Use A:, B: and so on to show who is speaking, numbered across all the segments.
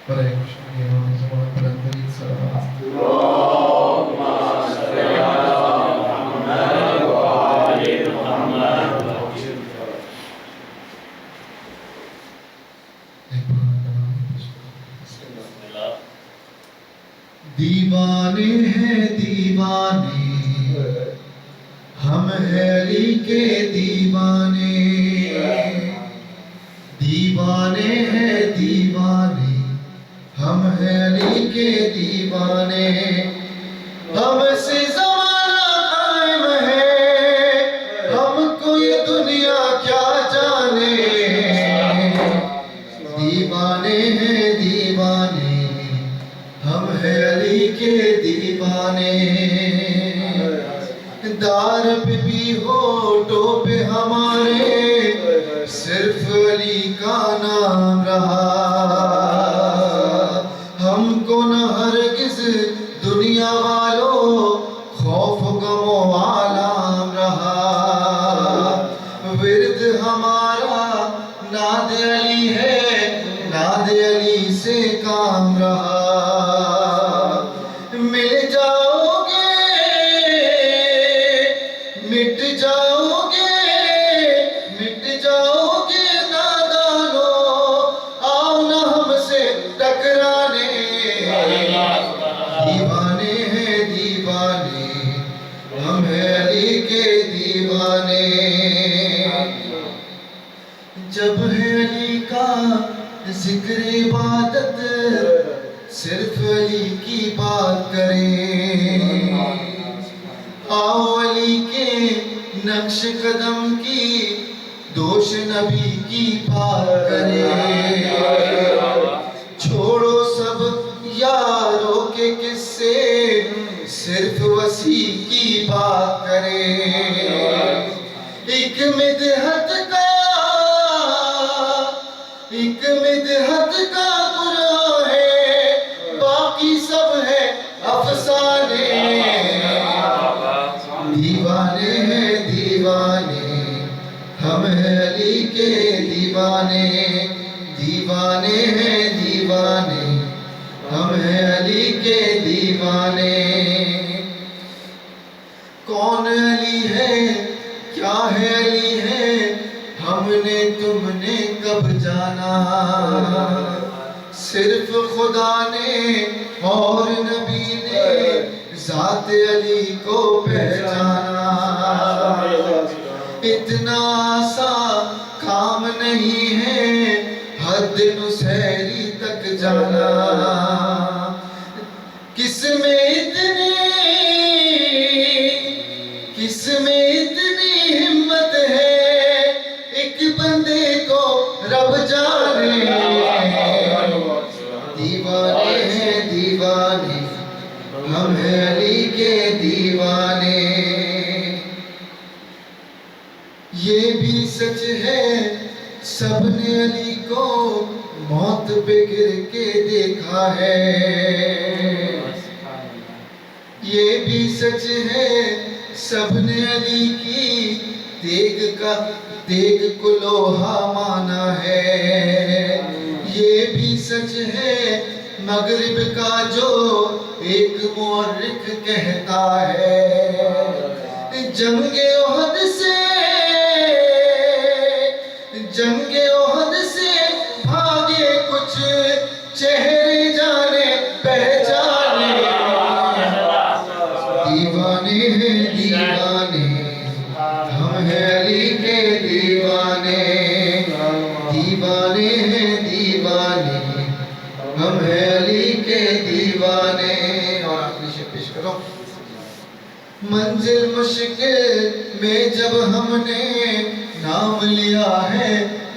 A: برای خوشنودی امام زمان بلند برید صلوات.
B: اللهم صل على محمد و آل محمد.
A: دیوانے ہیں دیوانے ہم علی کے دیوانے، دیوانے ہیں دیوانے ہم علی کے دیوانے، ہم سے زمانہ قائم ہے ہم کو یہ دنیا کیا جانے، دیوانے ہیں دیوانے ہم علی کے دیوانے، دار پہ بھی ہونٹوں پہ ہمارے صرف علی کا نام رہا، ہم کو نہ ہرگز دنیا والوں خوف و غم و آلام رہا، ورد ہمارا ناد علی ہے، ناد علی سے کام رہا، مل جاؤ گے مٹ جاؤ گے مٹ جاؤ گے نادانو، آؤ نہ ہم سے ٹکرانے، دیوانے ہیں دیوانے ہم علی کے دیوانے، جب ہے علی کا ذکر عبادت صرف علی کی بات کریں، آؤ علی کے نقش قدم کی دوش نبی کی بات کریں، چھوڑو سب یاروں کے قصے صرف وسیع کی بات کریں، ایک مدحت کا قرآن ہے باقی سب ہے افسانے، دیوانے ہیں دیوانے ہم علی کے دیوانے، دیوانے ہیں دیوانے ہم علی کے دیوانے، کون علی ہے کیا ہے علی ہے ہم نے تم نے کب جانا، صرف خدا نے اور نبی نے ذات علی کو پہچانا، اتنا آسان کام نہیں ہے حد نصیری تک جانا، کس میں اتنی ہمت ہے ایک بندے کو رب جانے، دیوانے ہیں دیوانے ہم علی کے دیوانے، یہ بھی سچ ہے سب نے علی کو موت پہ گر کے دیکھا ہے، یہ بھی سچ ہے سب نے علی کی دیگ کو لوہا مانا ہے، یہ بھی سچ ہے مغرب کا جو ایک مورخ کہتا ہے، جنگ احد سے بھاگے کچھ چہرے جانے پہچانے، دیوانے ہیں دیوانے ہم علی کے دیوانے، دیوانے ہیں دیوانے ہم علی کے دیوانے، اور آخری شعر پیش کرو، منزل مشکل میں جب ہم نے نام لیا ہے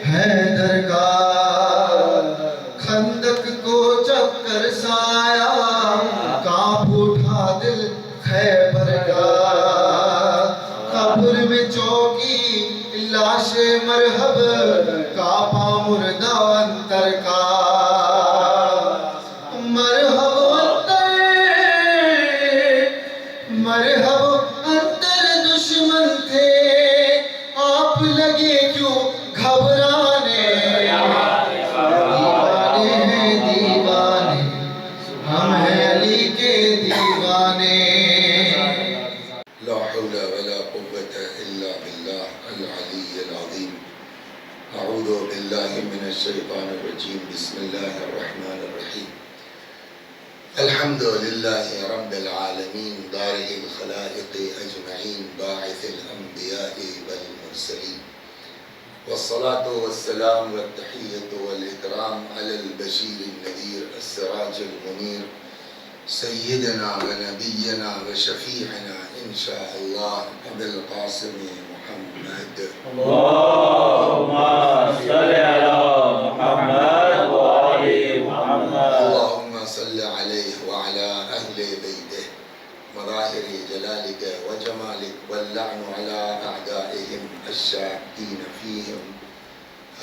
A: حیدر کا، خندق کو چکر سایا کانپ اٹھا دل خیبر کا، قبر میں چوکی لاش مرحب کانپا مردہ انتر کا، مرحب انتر دشمن تھے بالله العلي العظيم أعوذ بالله من الشيطان الرجيم بسم الله الرحمن الرحيم الحمد لله رب العالمين بارئ الخلائق أجمعين باعث الأنبياء والمرسلين والصلاة والسلام والتحية والإكرام على البشير النذير السراج المنير سيدنا ونبينا وشفيعنا إن شاء الله أبي القاسم محمد
B: اللهم صل على محمد وآل محمد
A: اللهم صل عليه وعلى أهل بيته مظاهر جلالك وجمالك واللعن على أعدائهم الشاكين فيهم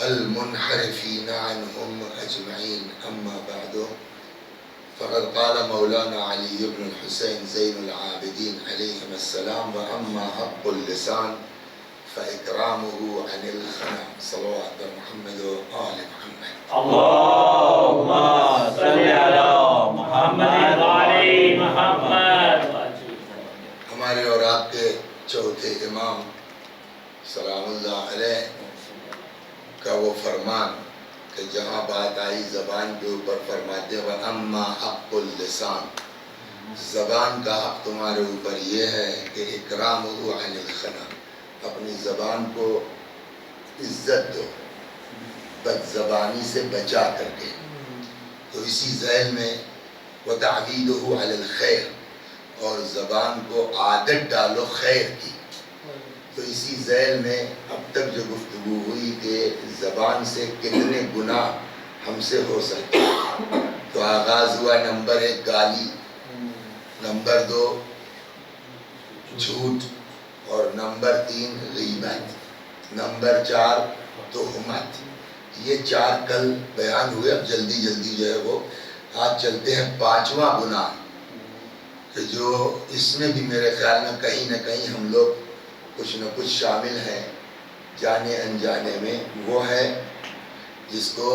A: المنحرفين عنهم أجمعين أما بعد فقد قال مولانا علي بن الحسين زين العابدين عليهم السلام وأما حق اللسان فإكرامه عن الخنا صلوات محمد وآل محمد
B: اللهم صل على محمد وآل محمد
A: ہمارے اور آپ کے چوتھے امام سلام اللہ علیہ کا وہ فرمان کہ جہاں بات آئی زبان کے اوپر فرماتے ہیں وَأَمَّا حَقُّ اللسان زبان کا حق تمہارے اوپر یہ ہے کہ اکرامہ عن الخنا اپنی زبان کو عزت دو بد زبانی سے بچا کر کے تو اسی ذیل میں وَتَعْوِيدُهُ عَلَى الْخَيْرِ اور زبان کو عادت ڈالو خیر کی تو اسی ذیل میں اب تک جو گفتگو ہوئی کہ زبان سے کتنے گناہ ہم سے ہو سکتے ہیں تو آغاز ہوا نمبر 1 گالی نمبر 2 جھوٹ اور نمبر 3 غیبت نمبر 4 تہمت یہ 4 کل بیان ہوئے اب جلدی جلدی جو ہے وہ آج چلتے ہیں 5واں گناہ کہ جو اس میں بھی میرے خیال میں کہیں نہ کہیں ہم لوگ کچھ نہ کچھ شامل ہیں جانے انجانے میں وہ ہے جس کو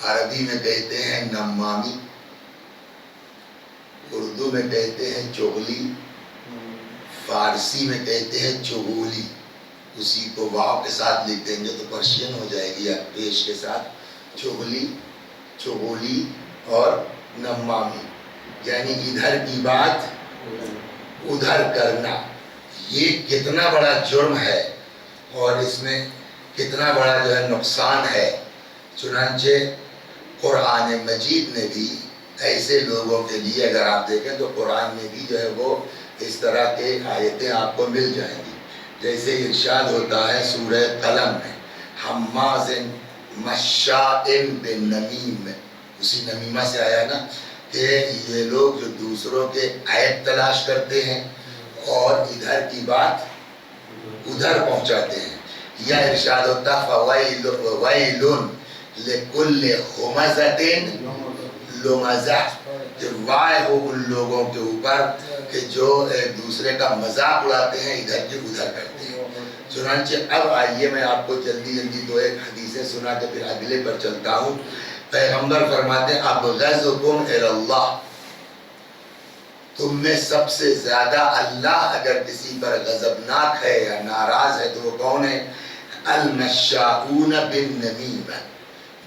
A: عربی میں کہتے ہیں نمامی اردو میں کہتے ہیں چغلی فارسی میں کہتے ہیں چغولی اسی کو واو کے ساتھ لکھ دیں گے تو پرشین ہو جائے گی پیش کے ساتھ چغلی چغولی اور نمامی یعنی ادھر کی بات ادھر کرنا یہ کتنا بڑا جرم ہے اور اس میں کتنا بڑا جو ہے نقصان ہے چنانچہ قرآن مجید نے بھی ایسے لوگوں کے لیے اگر آپ دیکھیں تو قرآن میں بھی جو ہے وہ اس طرح کے آیتیں آپ کو مل جائیں گی جیسے ارشاد ہوتا ہے سورہ قلم میں حماز مشاء بنمیم میں اسی نمیمہ سے آیا نا کہ یہ لوگ جو دوسروں کے عیب تلاش کرتے ہیں اور ادھر کی بات ادھر پہنچاتے ہیں یا ارشاد ہوتا فویل لکل خمزۃ لمزہ کہ وائے ہو ان لوگوں کے اوپر کہ جو ایک دوسرے کا مذاق اڑاتے ہیں ادھر کی ادھر کرتے ہیں چنانچہ اب آئیے میں آپ کو جلدی جلدی 2 حدیثیں سنا کے پھر اگلے پر چلتا ہوں پیغمبر فرماتے ہیں ابغضکم الی اللہ تم میں سب سے زیادہ اللہ اگر کسی پر غضبناک ہے یا ناراض ہے تو وہ کون ہے المشاؤون بالنمیمہ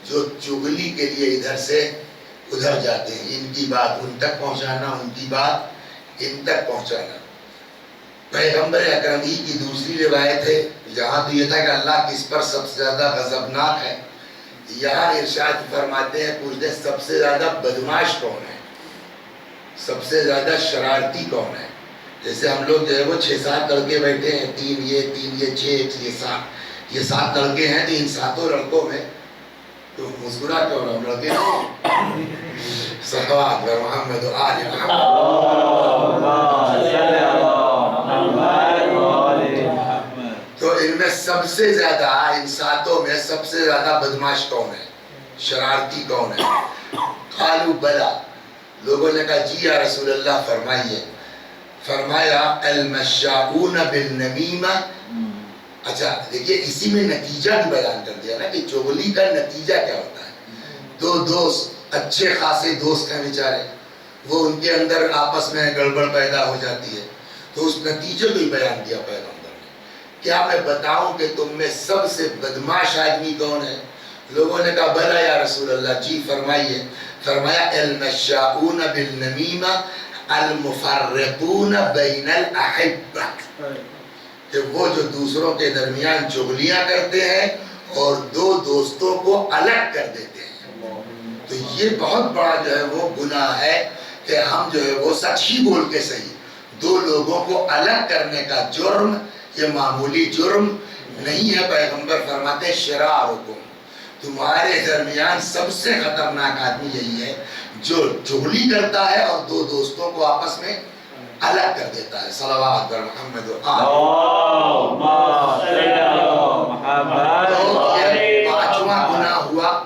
A: جو چغلی کے لیے ادھر سے ادھر جاتے ہیں ان کی بات ان تک پہنچانا ان کی بات ان تک پہنچانا پیغمبر اکرم کی دوسری روایت ہے یہاں تو یہ تھا کہ اللہ کس پر سب سے زیادہ غضبناک ہے یہاں ارشاد فرماتے ہیں پوچھتے ہیں سب سے زیادہ بدماش کون ہے سب سے زیادہ شرارتی کون ہے جیسے ہم لوگ جو ہے وہ 6-7 لڑکے بیٹھے ہیں 3 یہ 6 یہ 7 لڑکے ہیں تو ان 7 لڑکوں میں تو مسکرا کیوں رہا ہم لڑکے صلوات محمد و آل محمد تو ان میں سب سے زیادہ ان 7 میں سب سے زیادہ بدماش کون ہے شرارتی کون ہے قالوا بلا لوگوں نے کہا جی یا رسول اللہ فرمائیے فرمایا المشاؤون بالنمیمہ اچھا دیکھیے اسی میں نتیجہ بھی بیان کر دیا نا کہ چغلی کا نتیجہ کیا ہوتا ہے 2 دوست اچھے خاصے دوست ہیں بیچارے وہ ان کے اندر آپس میں گڑبڑ پیدا ہو جاتی ہے تو اس نتیجے کو ہی بیان کیا پیغمبر نے. کیا میں بتاؤں کہ تم میں سب سے بدماش آدمی کون ہے؟ لوگوں نے کہا بلا یا رسول اللہ. جی فرمائیے. فرمایا المشاؤون بالنمیمہ المفرقون بین الاحبہ، کہ وہ جو دوسروں کے درمیان چغلیاں کرتے ہیں اور دو دوستوں کو الگ کر دیتے ہیں. تو یہ بہت بڑا جو ہے وہ گناہ ہے کہ ہم جو ہے وہ سچ ہی بول کے صحیح دو لوگوں کو الگ کرنے کا جرم یہ معمولی جرم نہیں ہے. پیغمبر فرماتے ہیں شرارکم، تمہارے درمیان سب سے خطرناک آدمی یہی ہے جو چغلی کرتا ہے اور دو دوستوں کو آپس میں الگ کر دیتا ہے. صلوات بر محمد و آل. پانچواں گناہ ہوا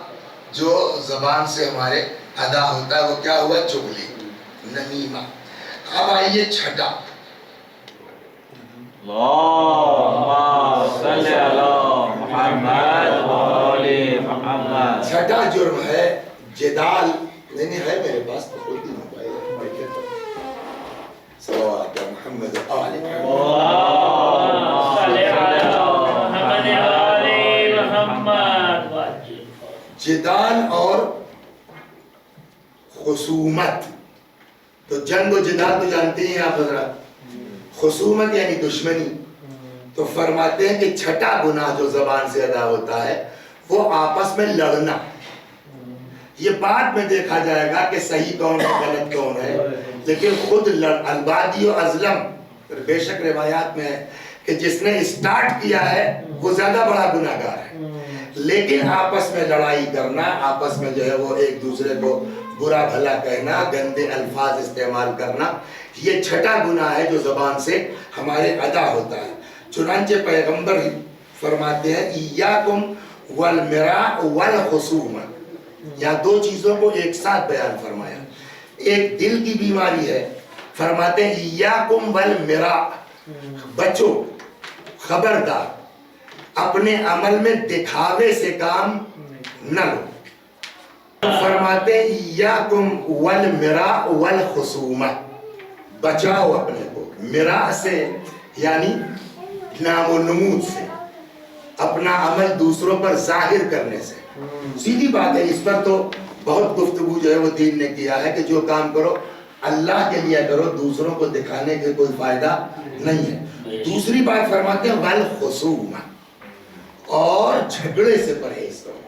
A: جو زبان سے ہمارے ادا ہوتا ہے، وہ کیا ہوا؟ چغلی، نمیمہ. اب آئیے چھٹا. چھٹا جرم ہے جدال. نہیں ہے میرے پاس تو کوئی بھی موبائل ہے. صلوات محمد آل محمد. جدال اور خصومت. تو جنگ و جدال تو جانتے ہیں آپ حضرات. خصومت یعنی دشمنی. تو فرماتے ہیں کہ چھٹا گناہ جو زبان سے ادا ہوتا ہے وہ آپس میں لڑنا. یہ بعد میں دیکھا جائے گا کہ صحیح کون ہے غلط کون ہے، لیکن خود البادی و ازلم بے شک روایات میں ہے کہ جس نے اسٹارٹ کیا ہے وہ زیادہ بڑا گناہ گار ہے. لیکن آپس میں لڑائی کرنا، آپس میں جو ہے وہ ایک دوسرے کو برا بھلا کہنا، گندے الفاظ استعمال کرنا، یہ چھٹا گناہ ہے جو زبان سے ہمارے ادا ہوتا ہے. چنانچہ پیغمبر فرماتے ہیں ایاکم والمراء والخصومہ. یہاں دو چیزوں کو ایک ساتھ بیان فرمایا. ایک دل کی بیماری ہے، فرماتے ہیں ایاکم والمراء، بچو خبردار اپنے عمل میں دکھاوے سے کام نہ لو. فرماتے ہیں ایاکم والمراء والخصومہ، بچاؤ اپنے کو مراء سے یعنی نام و نمود سے، اپنا عمل دوسروں پر ظاہر کرنے سے. سیدھی بات ہے، اس پر تو بہت گفتگو جو ہے وہ دین نے کیا ہے کہ جو کام کرو اللہ کے لیے کرو، دوسروں کو دکھانے کے کوئی فائدہ نہیں ہے. دوسری بات فرماتے ہیں والخصومہ، اور جھگڑے سے پرہیز کرو.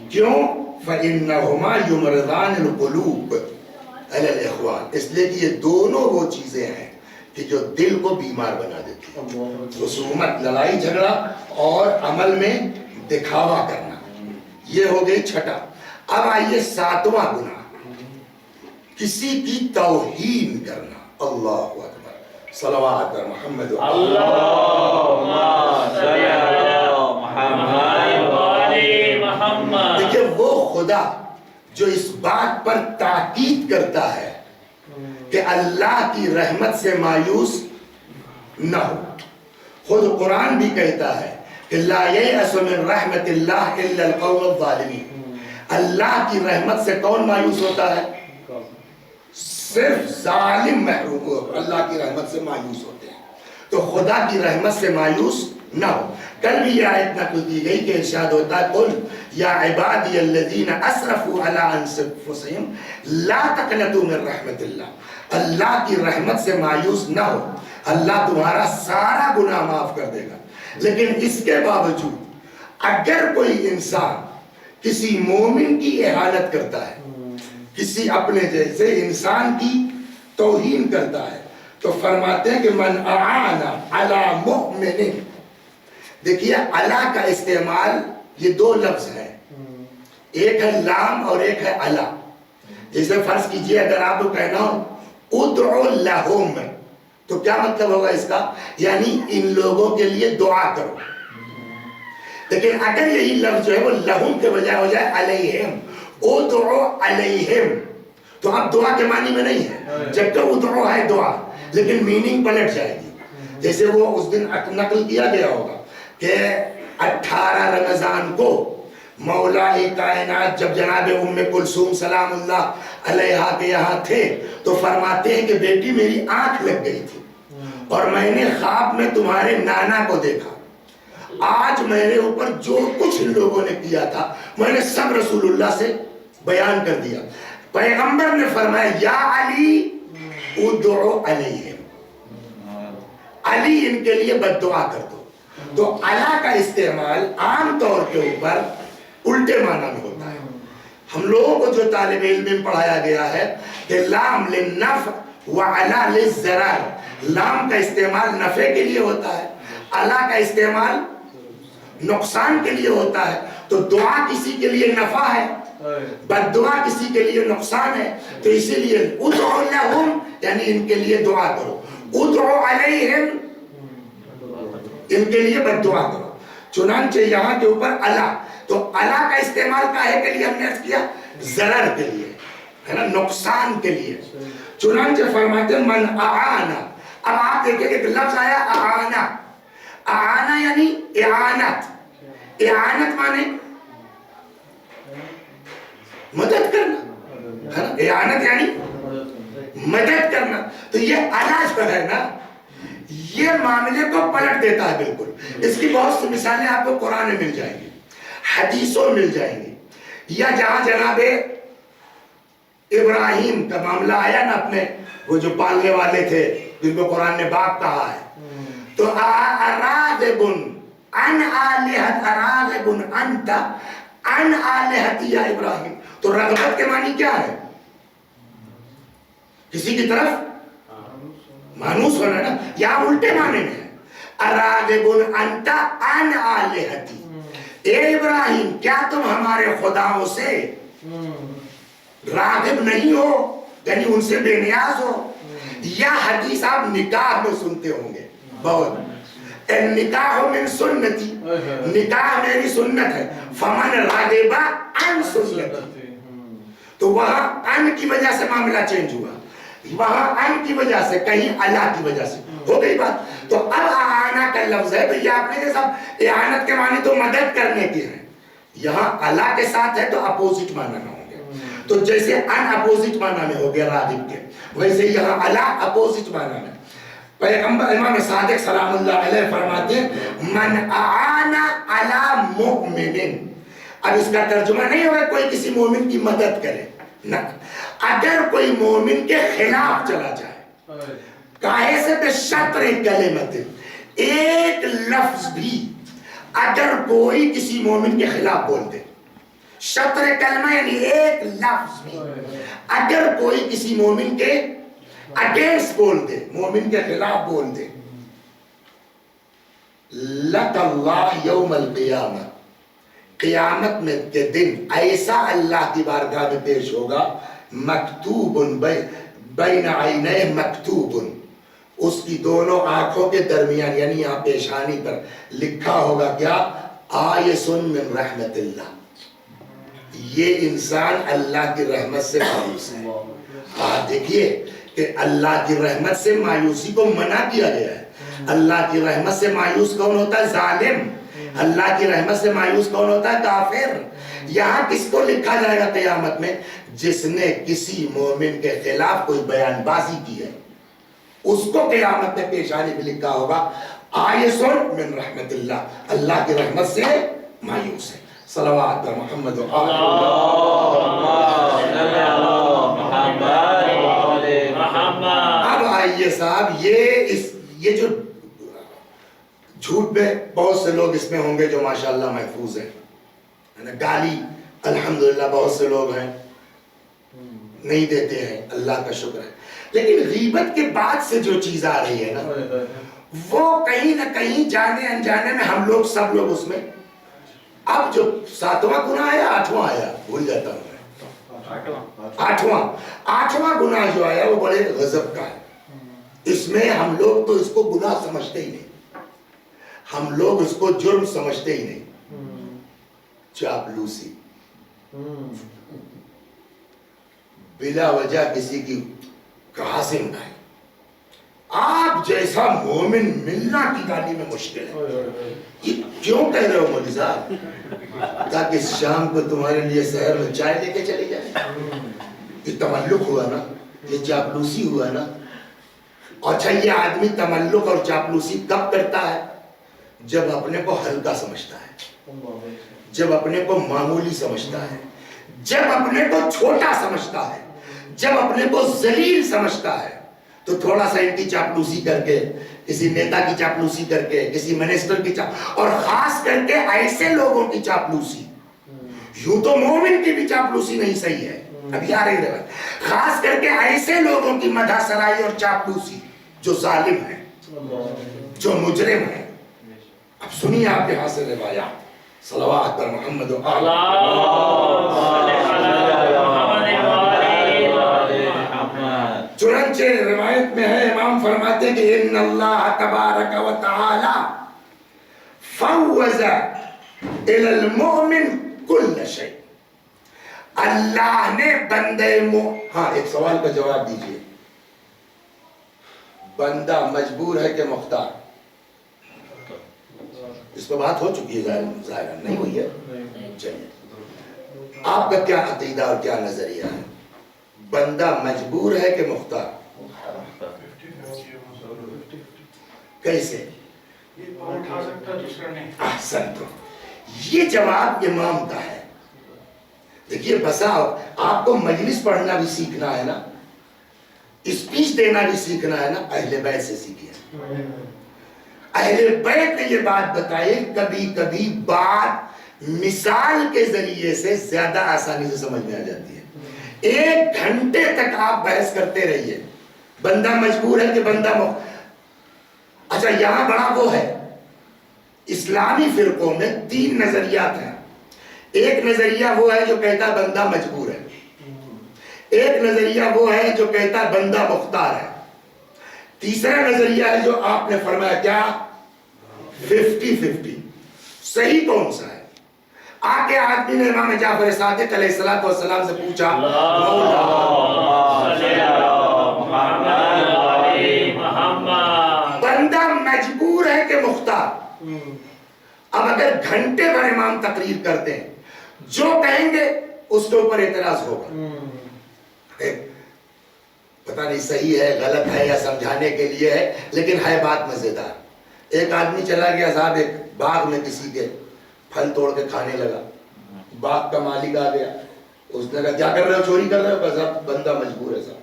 A: کیوں؟ فَإِنَّهُمَا يُمْرِضَانِ الْقُلُوبِ عَلَى الْإِخْوَانِ، اس لیے کہ یہ دونوں وہ چیزیں ہیں کہ جو دل کو بیمار بنا دیتی ہیں. خصومت لڑائی جھگڑا اور عمل میں دکھاوا کرنا، یہ ہو گئی چھٹا. اب آئیے ساتواں گناہ، کسی کی توہین کرنا. اللہ اکبر. صلوات بر محمد.
B: اللہم صلی علی محمد.
A: دیکھیں وہ خدا جو اس بات پر تاکید کرتا ہے کہ اللہ کی رحمت سے مایوس نہ ہو. خود قرآن بھی کہتا ہے کہ لا ییأس من رحمت اللہ الا القوم الظالمین. اللہ کی رحمت سے کون مایوس ہوتا ہے؟ صرف ظالم محروم ہو اللہ کی رحمت سے مایوس ہوتے ہیں. تو خدا کی رحمت سے مایوس نہ ہو. کل بھی یہ آیت نقل کی گئی کہ ارشاد ہوتا ہے قل یا عبادی الذین اسرفوا علی انفسہم لا تقنطوا من رحمت اللہ. اللہ کی رحمت سے مایوس نہ ہو، اللہ تمہارا سارا گناہ معاف کر دے گا. لیکن اس کے باوجود اگر کوئی انسان کسی مومن کی اہانت کرتا ہے، کسی اپنے جیسے انسان کی توہین کرتا ہے، تو فرماتے ہیں کہ من اعان علی مؤمن. دیکھیے علی کا استعمال یہ دو لفظ ہیں، ایک ہے لام اور ایک ہے علی. جیسے فرض کیجئے اگر آپ کو کہنا ہو ادعو لہم، تو کیا مطلب ہوگا اس کا؟ یعنی ان لوگوں کے لیے دعا کرو. لیکن اگر یہی لفظ جو ہے وہ لہم کے بجائے ہو جائے علیہم، ادعو علیہم، تو اب دعا کے معنی میں نہیں ہے، جبکہ ادعو ہے دعا، لیکن میننگ پلٹ جائے گی. جیسے وہ اس دن نقل کیا گیا ہوگا کہ 18 رمضان کو مولا کائنات جب جناب ام کلثوم سلام اللہ علیہا کے یہاں تھے تو فرماتے ہیں کہ بیٹی میری آنکھ لگ گئی تھی
C: اور میں نے خواب میں تمہارے نانا کو دیکھا. آج میرے اوپر جو کچھ ان لوگوں نے کیا تھا میں نے سب رسول اللہ سے بیان کر دیا. پیغمبر نے فرمایا یا علی ادعو علیہم، علی ان کے لیے بد دعا کر دو. تو علا کا استعمال عام طور کے اوپر الٹے معنی میں ہوتا ہے. ہم لوگوں کو جو طالب علم میں پڑھایا گیا ہے کہ لام للنفع وعلا للضرر، لام کا استعمال نفع کے لیے ہوتا ہے، علا کا استعمال نقصان کے لیے ہوتا ہے. تو دعا کسی کے لیے نفع ہے، بد دعا کسی کے لیے نقصان ہے. تو اسی لیے ادعو لہم یعنی ان کے لیے دعا کرو، ادعو علیہم ان کے لیے بد دعا کرو. چنانچہ یہاں کے اوپر علا، تو علا کا استعمال کاہے کے لیے ہم نے عرض کیا؟ ضرر کے لیے، ہے نا، نقصان کے لیے. چنانچہ فرماتے ہیں من اعانا. اب آپ دیکھیں کہ ایک لفظ آیا اعانا، اعانا یعنی اعانت. اعانت مانے مدد کرنا، ہے نا، اعانت یعنی مدد کرنا. تو یہ علا جو ہے نا یہ معاملے کو پلٹ دیتا ہے بالکل. اس کی بہت سی مثالیں آپ کو قرآن میں مل جائیں گی، حدیثوں مل جائیں گی. یا جہاں جناب ابراہیم کا معاملہ آیا نا، اپنے وہ جو پالنے والے تھے جن کو قرآن نے باپ کہا ہے، تو اراغب عن آلہت اراغب انت عن آلہتی یا ابراہیم. تو رغبت کے معنی کیا ہے؟ کسی کی طرف مانوس ہونا نا، یا الٹے معنی میں ہے اراغب انت عن آلہتی. اے ابراہیم کیا تم ہمارے خداؤں سے راغب نہیں ہو، یعنی ان سے بے نیاز ہو. یا حدیث آپ نکاح میں سنتے ہوں گے بہت، نکاح من سنتی، نکاح میری سنت ہے، فمن راغب عن سنتی. تو وہاں ان کی وجہ سے معاملہ چینج ہوا، وہاں ان کی وجہ سے، کہیں اللہ کی وجہ سے ہو گئی بات. تو اب اعانہ کا لفظ ہے، تو یہ آپ نے صاحب اعانت کے معنی تو مدد کرنے کے ہیں، یہاں اللہ کے ساتھ ہے تو اپوزٹ معنی میں ہوں گے. تو جیسے ان اپوزٹ معنی میں ہو گیا راغب کے، ویسے یہاں اللہ اپوزٹ معنی میں. پیغمبر امام صادق سلام اللہ علیہ فرماتے ہیں من اعانا علی مؤمن. اب اس کا ترجمہ نہیں ہوگا کوئی کسی مومن کی مدد کرے، نہ، اگر کوئی مومن کے خلاف چلا جائے، کاہے سے بشطر کلمت، ایک لفظ بھی اگر کوئی کسی مومن کے خلاف بول دے، شطر کلمہ یعنی ایک لفظ بھی اگر کوئی کسی مومن کے اگینسٹ بول دے، مومن کے خلاف بول دے، لَقَ اللَّهِ يَوْمَ الْقِيَامَةِ، قیامت میں کے دن ایسا اللہ کی بارگاہ میں پیش ہوگا، مکتوب بین عینیہ، مکتوب اس کی دونوں آنکھوں کے درمیان یعنی یہاں پیشانی پر لکھا ہوگا کیا؟ آیس من رحمت اللہ. یہ انسان اللہ کی رحمت سے مایوس ہے. آپ دیکھیے کہ اللہ کی رحمت سے مایوسی کو منع کیا گیا ہے. اللہ کی رحمت سے مایوس کون ہوتا ہے؟ ظالم. اللہ کی رحمت سے مایوس کون ہوتا ہے؟ کافر. یہاں کس کو لکھا جائے گا قیامت میں؟ جس نے کسی مومن کے خلاف کوئی بیان بازی کی ہے، اس کو قیامت میں پیشانی بھی لکھا ہوگا آیسون من رحمت اللہ، اللہ کی رحمت سے مایوس ہے. صلوات محمد و اب آئیے صاحب، یہ جو جھوٹ پہ بہت سے لوگ اس میں ہوں گے جو ماشاءاللہ محفوظ ہیں، گالی الحمدللہ بہت سے لوگ ہیں نہیں دیتے ہیں، اللہ کا شکر ہے. لیکن غیبت کے بعد سے جو چیز آ رہی ہے نا، وہ کہیں نہ کہیں جانے انجانے میں ہم لوگ سب لوگ اس میں، اب جو 7واں گناہ آیا 8واں آیا بھول جاتا ہوں، 8واں گناہ جو آیا وہ بڑے غضب کا ہے. اس میں ہم لوگ تو اس کو گناہ سمجھتے ہی نہیں، ہم لوگ اس کو جرم سمجھتے ہی نہیں. چاپلوسی، بلا وجہ کسی کی قاسم بھائی، آپ جیسا مومن ملنا کی گالی میں مشکل ہے. یہ کیوں کہہ رہے ہو مولوی صاحب؟ تاکہ شام کو تمہارے لیے سحر میں چائے لے کے چلے جائے. یہ تملق ہوا نا، یہ چاپلوسی ہوا نا. اچھا یہ آدمی تملق اور چاپلوسی کب کرتا ہے؟ جب اپنے کو ہلکا سمجھتا ہے، جب اپنے کو معمولی سمجھتا ہے، جب اپنے کو چھوٹا سمجھتا ہے، جب اپنے کو ذلیل سمجھتا ہے، تو تھوڑا سا ان کی چاپلوسی کر کے، کسی نیتا کی چاپلوسی کر کے، کسی منسٹر کی اور خاص کر کے ایسے لوگوں کی چاپلوسی، یوں تو مومن کی بھی چاپلوسی نہیں صحیح ہے، ابھی آ رہی روایت، خاص کر کے ایسے لوگوں کی مدح سرائی اور چاپلوسی جو ظالم ہیں، جو مجرم ہیں۔ اب سنیے آپ کے ہاتھ سے روایات، صلوات پر محمد و آل چنانچہ روایت میں ہے، امام فرماتے ہیں کہ ان اللہ تبارک و تعالی فوض الی المؤمن کل شیء، اللہ نے بندے ہاں ایک سوال کا جواب دیجئے، بندہ مجبور ہے کہ مختار؟ اس پہ بات ہو چکی ہے، ظاہر نہیں ہوئی ہے، چلیے آپ کا کیا عقیدہ اور کیا نظریہ ہے؟ بندہ مجبور ہے کہ مختار؟ کیسے؟ احسن، تو یہ جواب امام کا ہے۔ دیکھیے بسا آپ کو مجلس پڑھنا بھی سیکھنا ہے نا، اسپیچ دینا بھی سیکھنا ہے نا، اہل بیت سے سیکھیے۔ اہل بیت نے یہ بات بتائی، کبھی کبھی بات مثال کے ذریعے سے زیادہ آسانی سے سمجھ میں آ جاتی ہے۔ 1 گھنٹے تک آپ بحث کرتے رہیے، بندہ مجبور ہے کہ بندہ اچھا یہاں بڑا وہ ہے، اسلامی فرقوں میں 3 نظریات ہیں۔ ایک نظریہ وہ ہے جو کہتا ہے بندہ مجبور ہے، ایک نظریہ وہ ہے جو کہتا ہے بندہ مختار ہے، تیسرا نظریہ ہے جو آپ نے فرمایا کیا 50-50۔ صحیح کون سا ہے؟ آگے آدمی نے امام جعفر صادق علیہ السلام سے پوچھا، بندہ مجبور ہے کہ مختار؟ اب اگر گھنٹے بھر امام تقریر کرتے ہیں، جو کہیں گے اس کے اوپر اعتراض ہوگا، پتہ نہیں صحیح ہے غلط ہے یا سمجھانے کے لیے ہے، لیکن ہے بات مزیدار۔ ایک آدمی چلا گیا صاحب ایک باغ میں کسی کے پھل توڑ کے کھانے لگا، باغ کا مالک آ گیا، اس نے کہا کیا کر رہے ہو، چوری کر رہے ہو؟ کہا صاحب بندہ مجبور ہے صاحب،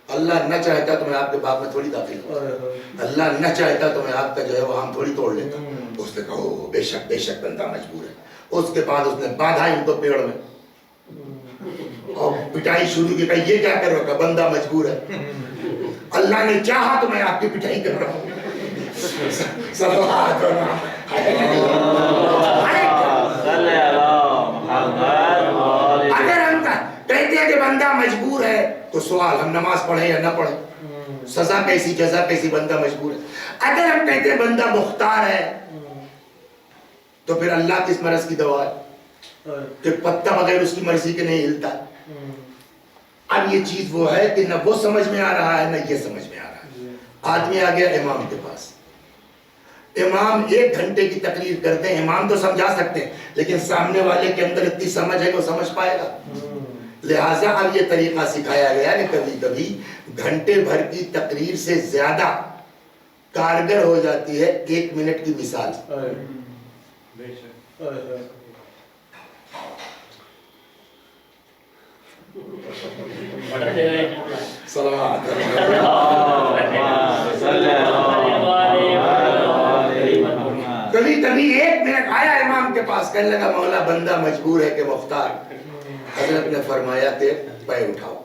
C: اللہ نہ چاہتا تو میں آپ کے باغ میں تھوڑی داخل ہوتا، اللہ نہ چاہتا تو میں آپ کا جو ہے وہ آم تھوڑی توڑ لیتا۔ اس نے کہا بے شک بندہ مجبور ہے۔ اس کے بعد اس نے باندھا ان کو پیڑ میں اور پٹائی شروع کی، کہا یہ کیا کر رہا ہو؟ کہا بندہ مجبور ہے، اللہ نے چاہا تو میں آپ کی پٹائی کر رہا ہوں۔ اگر ہم کہتے ہیں کہ بندہ مجبور ہے تو سوال، ہم نماز پڑھیں یا نہ پڑھیں؟ سزا کیسی جزا کیسی؟ بندہ مجبور ہے۔ اگر ہم کہتے ہیں بندہ مختار ہے تو پھر اللہ کس مرض کی دوا ہے کہ پتہ بغیر اس کی مرضی کے نہیں ہلتا؟ اب یہ چیز وہ ہے کہ نہ وہ سمجھ میں آ رہا ہے نہ یہ سمجھ میں آ رہا ہے۔ آدمی آ گیا امام کے پاس، امام 1 گھنٹے کی تقریر کرتے ہیں، امام تو سمجھا سکتے ہیں لیکن سامنے والے کے اندر اتنی سمجھ ہے کہ وہ سمجھ پائے گا؟ لہٰذا اب یہ طریقہ سکھایا گیا کہ کبھی کبھی گھنٹے بھر کی تقریر سے زیادہ کارگر ہو جاتی ہے 1 منٹ کی مثال۔ کبھی کبھی 1 منٹ آیا امام کے پاس، کہنے لگا مولا بندہ مجبور ہے کہ مختار؟ حضرت نے فرمایا کہ پیر اٹھاؤ،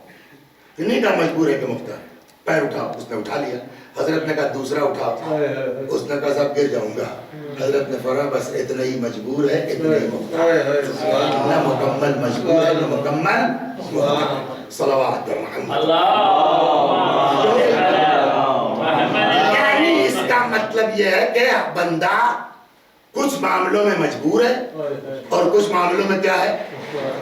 C: نہیں کہا مجبور ہے کہ مختار، پیر اٹھاؤ۔ اس نے اٹھا لیا۔ حضرت نے کہا دوسرا اٹھاؤ، اس نے کہا صاحب گر جاؤں گا۔ حضرت نے فرمایا بس اتنا ہی مجبور ہے، اتنا ہی مختار، نہ مکمل مجبور ہے نہ مکمل مختار۔ صلوات محمد۔ یعنی اس کا مطلب یہ ہے کہ بندہ کچھ معاملوں میں مجبور ہے اور کچھ معاملوں میں کیا ہے،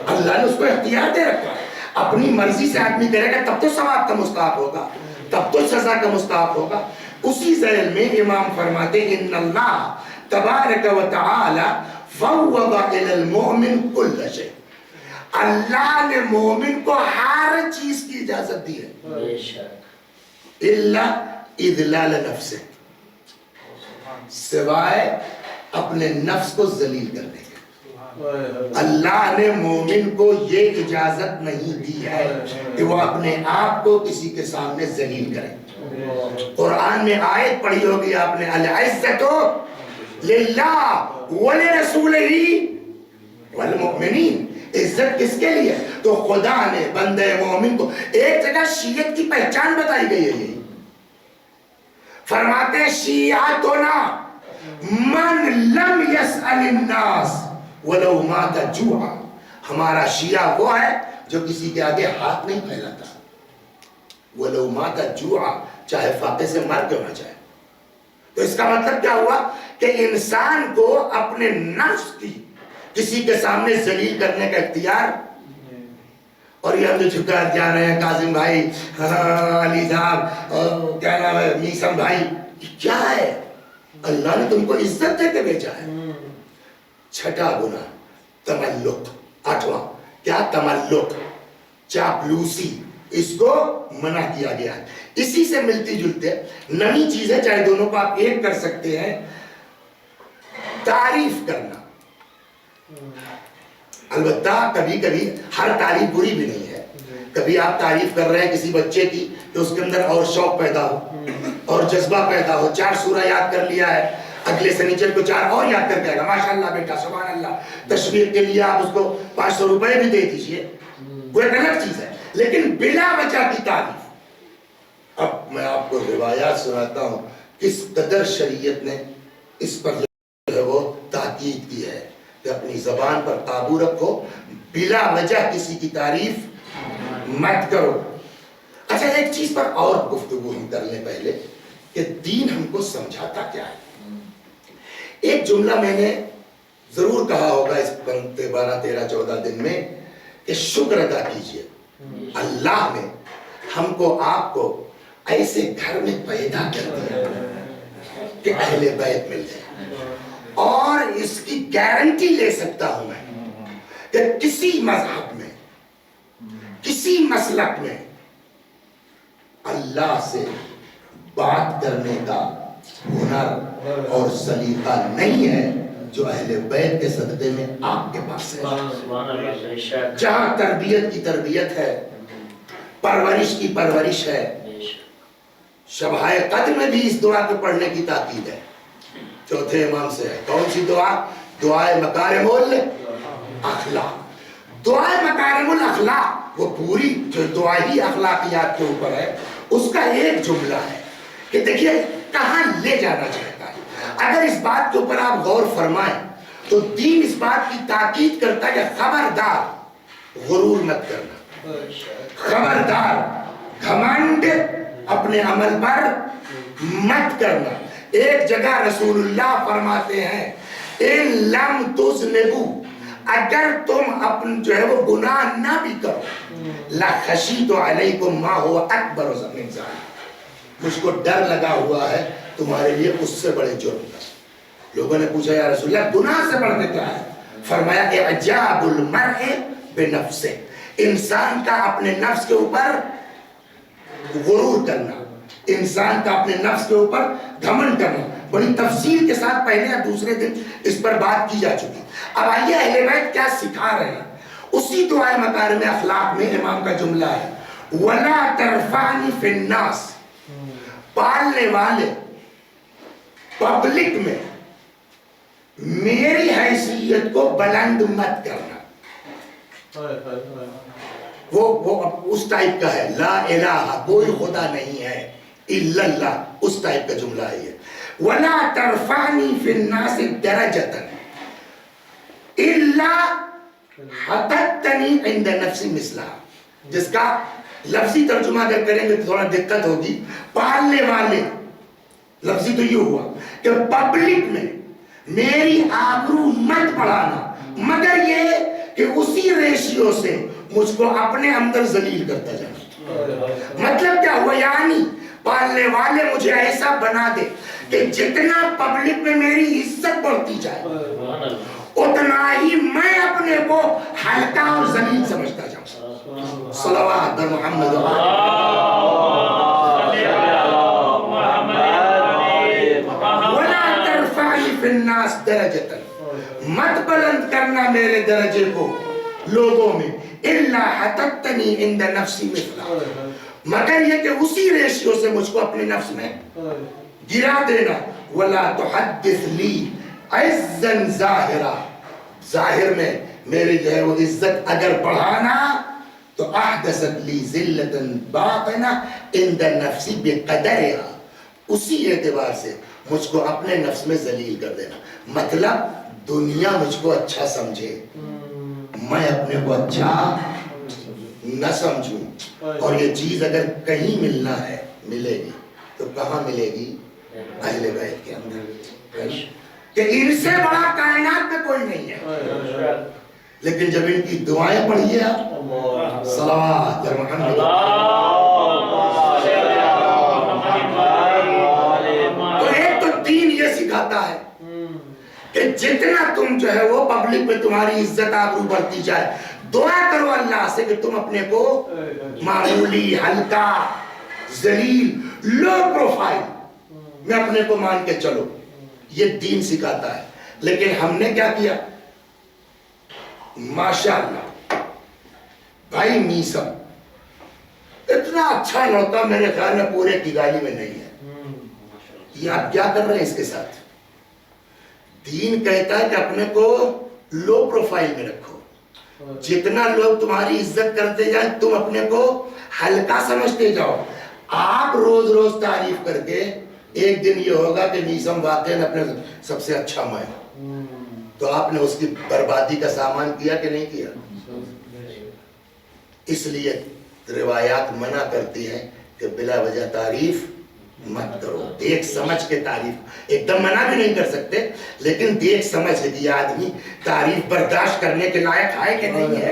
C: اللہ نے اس کو اختیار دے رکھا ہے۔ اپنی مرضی سے آدمی کرے گا تب تو ثواب کا مستحق ہوگا، تب تو سزا کا مستحق ہوگا۔ اسی ذیل میں امام فرماتے ہیں ان اللہ تبارک و تعالی فوض الی المؤمن کل شیء، اللہ نے مومن کو ہر چیز کی اجازت دی ہے، الا اذلال نفسه، سوائے اپنے نفس کو ذلیل کرنے کے۔ اللہ نے مومن کو یہ اجازت نہیں دی ہے کہ وہ اپنے آپ کو کسی کے سامنے ذلیل کرے۔ قرآن میں آیت پڑھی ہوگی آپ نے، العزت للہ ولرسولہ والمؤمنین، عزت کس کے لیے؟ تو خدا نے بندے مومن کو، ایک جگہ شیعت کی پہچان بتائی گئی ہے، یہی فرماتے ہیں شیعتنا من لم یسأل الناس ولو مات جوعا، ہمارا شیعہ وہ ہے جو کسی کے آگے ہاتھ نہیں پھیلاتا، ولو مات جوعا، چاہے فاقے سے مر کیوں نہ جائے۔ تو اس کا مطلب کیا ہوا کہ انسان کو اپنے نفس کی کسی کے سامنے ذلیل کرنے کا اختیار، اور یہ ہم جو جھکا جا رہے ہیں کاظم بھائی، علی صاحب، کیا نام ہے، میسم بھائی، کیا ہے؟ اللہ نے تم کو عزت دے کے بھیجا ہے۔ چھٹا گناہ تملق، آٹھواں کیا؟ تملق، چاپلوسی، اس کو منع کیا گیا ہے۔ اسی سے ملتی جلتے نئی چیزیں، چاہے دونوں کو آپ ایک کر سکتے ہیں، تعریف کرنا۔ البتہ کبھی کبھی ہر تعریف بری بھی نہیں ہے، کبھی آپ تعریف کر رہے ہیں کسی بچے کی کہ اس کے اندر اور شوق پیدا ہو اور جذبہ پیدا ہو، 4 سورہ یاد کر لیا ہے، اگلے سنیچر کو 4 اور یاد کر کے آئے گا، ماشاءاللہ بیٹا سبحان اللہ، تشویق کے لیے آپ اس کو 500 روپے بھی دے دیجئے، وہ ایک الگ چیز ہے، لیکن بلا وجہ کی تعریف۔ اب میں آپ کو روایات سناتا ہوں کس قدر شریعت نے اس پر جو ہے وہ تاکید کی ہے کہ اپنی زبان پر قابو رکھو، بلا وجہ کسی کی تعریف مت کرو۔ اچھا ایک چیز پر اور گفتگو ہم کر لیں پہلے کہ دین ہم کو سمجھاتا کیا ہے۔ ایک جملہ میں نے ضرور کہا ہوگا اس 12 13 14 دن میں کہ شکر ادا کیجئے، اللہ نے ہم کو آپ کو ایسے گھر میں پیدا کر دیا کہ اہل بیت مل جائے، اور اس کی گارنٹی لے سکتا ہوں میں کہ کسی مذہب میں، کسی مسلک میں اللہ سے بات کرنے کا ہنر اور سلیقہ نہیں ہے جو اہل بیت کے صدقے میں آپ کے پاس ہے۔ جہاں تربیت کی تربیت ہے، پرورش کی پرورش ہے، شبہائے قدر میں بھی اس دعا کو پڑھنے کی تاکید ہے، چوتھے امام سے ہے۔ کون سی دعا؟ دعائے مکارم الاخلاق۔ دعائے مکارم الاخلاق وہ پوری جو دعا ہی اخلاقیات کے اوپر ہے، اس کا ایک جملہ ہے کہ دیکھیے کہاں لے جانا چاہتا ہے۔ اگر اس بات کے اوپر آپ غور فرمائیں تو دین اس بات کی تاکید کرتا ہے کہ خبردار غرور مت کرنا، خبردار گھمنڈ اپنے عمل پر مت کرنا۔ ایک جگہ رسول اللہ فرماتے ہیں ان لم تذنبوا، اگر تم اپن جو ہے وہ گناہ نہ بھی کرو، لخشیت علیکم ما هو اکبر من ذلک، مجھ کو ڈر لگا ہوا ہے تمہارے لیے اس سے بڑے جرم کا۔ لوگوں نے پوچھا یا رسول اللہ گناہ سے بڑھ کے کیا ہے؟ فرمایا اعجاب المرء بنفسه، انسان کا اپنے نفس کے اوپر غرور کرنا، انسان کا اپنے نفس کے اوپر گھمنڈ کرنا۔ بڑی تفصیل کے ساتھ پہلے یا دوسرے دن اس پر بات کی جا چکی۔ اب آئیے اہل بیت کیا سکھا رہے ہیں۔ اسی دعائے مکارم اخلاق میں امام کا جملہ ہے وَلَا تَرْفَعْنِ فِي النَّاسِ، پالنے والے پبلک میں میری حیثیت کو بلند مت کرنا۔ وہ اس ٹائپ کا ہے، لا الہ، کوئی خدا نہیں ہے الا اللہ، اس ٹائپ کا جملہ ہے یہ۔ وَلَا تَرْفَعْنِ فِي النَّاسِ دَرَجَةً إِلَّا حَتَتْتَنِي عِنْدَ نَفْسِ مِثْلَهَا، جس کا لفظی ترجمہ اگر کریں گے تو تھوڑا دقت ہوگی۔ پالنے والے لفظی تو یہ ہوا کہ پبلک میں میری آبرو مت بڑھانا، مگر یہ کہ اسی ریشیو سے مجھ کو اپنے اندر ذلیل کرتا جانا۔ مطلب کیا ہوا؟ یعنی پالنے والے مجھے ایسا بنا دے کہ جتنا پبلک میں میری عزت بڑھتی جائے اتنا ہی میں اپنے کو ہلکا اور ذلیل سمجھتا جاؤں۔ صلوات محمد فی الناس درجتن، مت بلند کرنا میرے درجے کو لوگوں میں، الا حتتنی عند نفسی مثلا، مگر یہ کہ اسی ریشیو سے مجھ کو اپنے نفس میں گرا دینا، ولا تحدث لی عزا ظاہرا، ظاہر میں میری جو ہے وہ عزت اگر بڑھانا تو احدثت لی ذلتا باطنہ عند نفسی بقدرها، اسی اعتبار سے مجھ کو اپنے نفس میں ذلیل کر دینا، مطلب دنیا مجھ کو اچھا سمجھے، میں اپنے کو اچھا نہ سمجھوں، اور یہ چیز اگر کہیں ملنا ہے ملے گی تو کہاں ملے گی؟ اہل بیت کے اندر، کہ ان سے بڑا کائنات میں کوئی نہیں ہے۔ لیکن جب ان کی دعائیں پڑھیے آپ، صلوات محمد، تو ایک تو دین یہ سکھاتا ہے کہ جتنا تم جو ہے وہ پبلک میں تمہاری عزت آبرو بڑھتی جائے، دعا کرو اللہ سے کہ تم اپنے کو معمولی، ہلکا، ذلیل، لو پروفائل میں اپنے کو مان کے چلو، یہ دین سکھاتا ہے۔ لیکن ہم نے کیا کیا؟ ماشاءاللہ بھائی میسم اتنا اچھا لڑکا میرے خیال میں پورے کیگالی میں نہیں ہے، یہ آپ کیا کر رہے ہیں اس کے ساتھ؟ دین کہتا ہے کہ اپنے کو لو پروفائل میں رکھو، جتنا لوگ تمہاری عزت کرتے جائیں تم اپنے کو ہلکا سمجھتے جاؤ۔ آپ روز روز تعریف کر کے ایک دن یہ ہوگا کہ میسم واقعی اپنے سب سے اچھا میں، تو آپ نے اس کی بربادی کا سامان کیا کہ نہیں کیا؟ اس لیے روایات منع کرتی ہیں کہ بلا وجہ تعریف مت کرو، دیکھ سمجھ کے تعریف، ایک دم منع بھی نہیں کر سکتے لیکن دیکھ سمجھ کے کہ آدمی تعریف برداشت کرنے کے لائق ہے کہ نہیں ہے،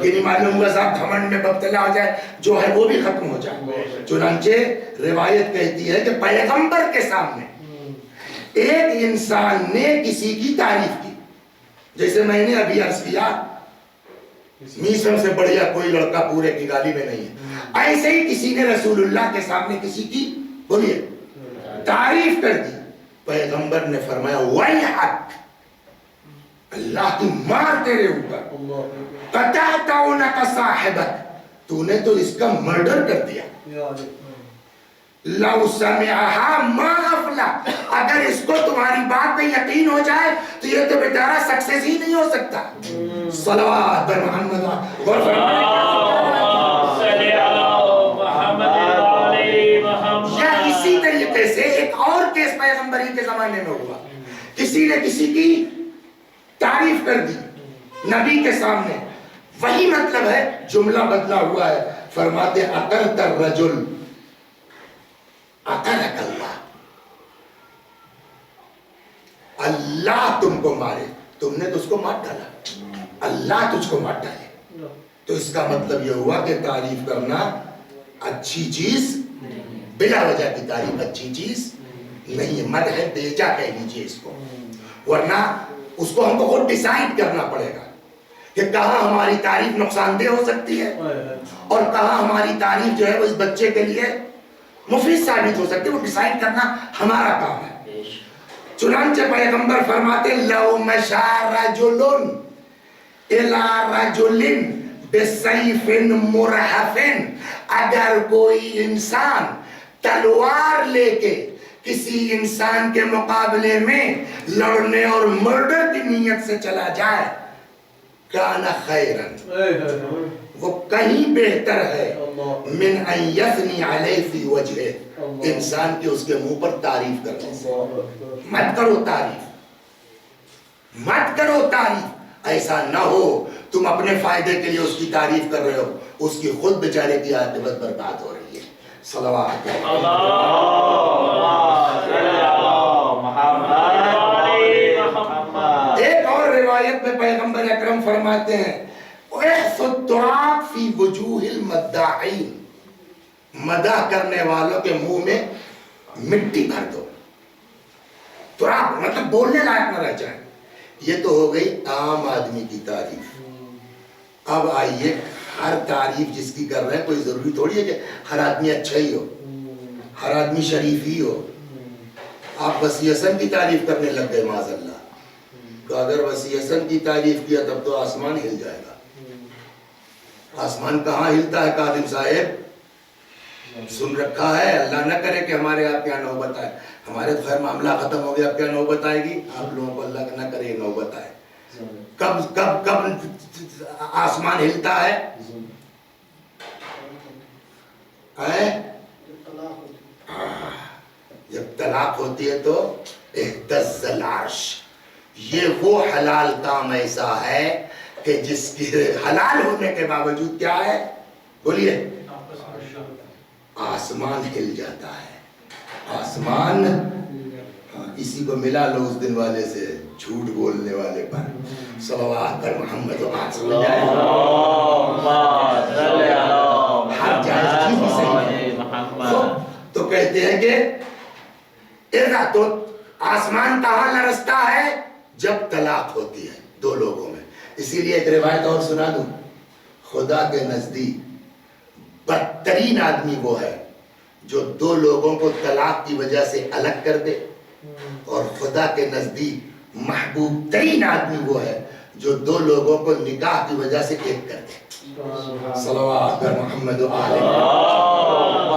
C: کہ نہیں معلوم ہوا صاحب گھمنڈ میں مبتلا ہو جائے، جو ہے وہ بھی ختم ہو جائے۔ چنانچہ روایت کہتی ہے کہ پیغمبر کے سامنے ایک انسان نے کسی کی تعریف کی، جیسے میں نے ابھی عرض کیا میسم سے بڑھیا کوئی لڑکا پورے کیگالی میں نہیں ہے، ایسے ہی کسی نے رسول اللہ کے سامنے کسی کی بولیے تعریف کر دی، پیغمبر نے فرمایا ویحک، اللہ کی مار تیرے اوپر، قطعت عنق صاحبک، تو نے تو اس کا مرڈر کر دیا، لو سمعہا ما غفلا، اگر اس کو تمہاری بات پہ یقین ہو جائے تو یہ تو بیچارہ سکسیس ہی نہیں ہو سکتا۔ صلوات بر محمد اور یا اسی طریقے سے ایک اور کیس پیغمبری کے زمانے میں ہوا، کسی نے کسی کی تعریف کر دی نبی کے سامنے، وہی مطلب ہے، جملہ بدلا ہوا ہے، فرماتے اقلت الرجل اقلک اللہ، اللہ تم کو مارے، تم نے تو اس کو مار ڈالا، اللہ تجھ کو مار ڈالے، تو اس کا مطلب یہ ہوا کہ تعریف کرنا اچھی چیز، بلا وجہ کی تعریف اچھی چیز نہیں ہے، مدح بیجا کہہ لیجئے اس کو، ورنہ اس کو ہم کو خود ڈیسائیڈ کرنا پڑے گا کہ کہاں ہماری تعریف نقصان دہ ہو سکتی ہے اور کہاں ہماری تعریف جو ہے وہ اس بچے کے لیے مفید ثابت ہو سکتی ہے، وہ ڈیسائیڈ کرنا ہمارا کام ہے۔ چنانچہ پیغمبر فرماتے لو مشى رجل الى رجل بسیف مرحف، اگر کوئی انسان تلوار لے کے کسی انسان کے مقابلے میں لڑنے اور مرڈر کی نیت سے چلا جائے، کان خیرا، وہ کہیں بہتر ہے من ان یثنی علیہ فی وجہہ، انسان کے اس کے منہ پر تعریف کرنے سے۔ مت کرو تعریف، مت کرو تعریف، ایسا نہ ہو تم اپنے فائدے کے لیے اس کی تعریف کر رہے ہو، اس کی خود بیچارے کی عاقبت برباد ہو رہی ہے۔ صلوات ایک اور روایت میں پیغمبر اکرم فرماتے ہیں احث التراب فی وجوہ المداحین، مدح کرنے والوں کے منہ میں مٹی بھر دو، تراب مطلب بولنے لائق نہ رہ جائے۔ یہ تو ہو گئی عام آدمی کی تعریف۔ اب آئیے ہر تعریف جس کی کر رہے ہیں، کوئی ضروری تھوڑی ہے کہ ہر آدمی اچھا ہی ہو، ہر آدمی شریف ہی ہو، آپ وسیع حسن کی تعریف کرنے لگ گئے معاذ اللہ. تو اگر وسیع حسن کی تعریف کیا تب تو آسمان ہل جائے گا. آسمان کہاں ہلتا ہے کاظم صاحب؟ سن رکھا ہے. اللہ نہ کرے کہ ہمارے آپ کیا نوبت آئے. ہمارے تو خیر معاملہ ختم ہو گیا, اب کیا نوبت آئے گی آپ لوگوں کو. اللہ نہ کرے نوبت آئے. کب کب کب آسمان ہلتا ہے؟ جب طلاق ہوتی ہے تو اہتز العرش. یہ وہ حلال کام ایسا ہے کہ جس کی حلال ہونے کے باوجود کیا ہے, بولیے, آسمان ہل جاتا ہے. آسمان, اسی کو ملا لو اس دن والے سے, جھوٹ بولنے والے پر. صلوات پر محمد و آسم جائے. ہر جائز چیز بھی صحیح ہے. تو کہتے ہیں کہ ایسا تو آسمان کہاں لرزتا ہے جب طلاق ہوتی ہے دو لوگوں میں. اسی لیے ایک روایت اور سنا دوں. خدا کے نزدیک بدترین آدمی وہ ہے جو دو لوگوں کو طلاق کی وجہ سے الگ کر دے, اور خدا کے نزدیک محبوب ترین آدمی وہ ہے جو دو لوگوں کو نکاح کی وجہ سے ایک کر دے. صلوات پر محمد و آلہ.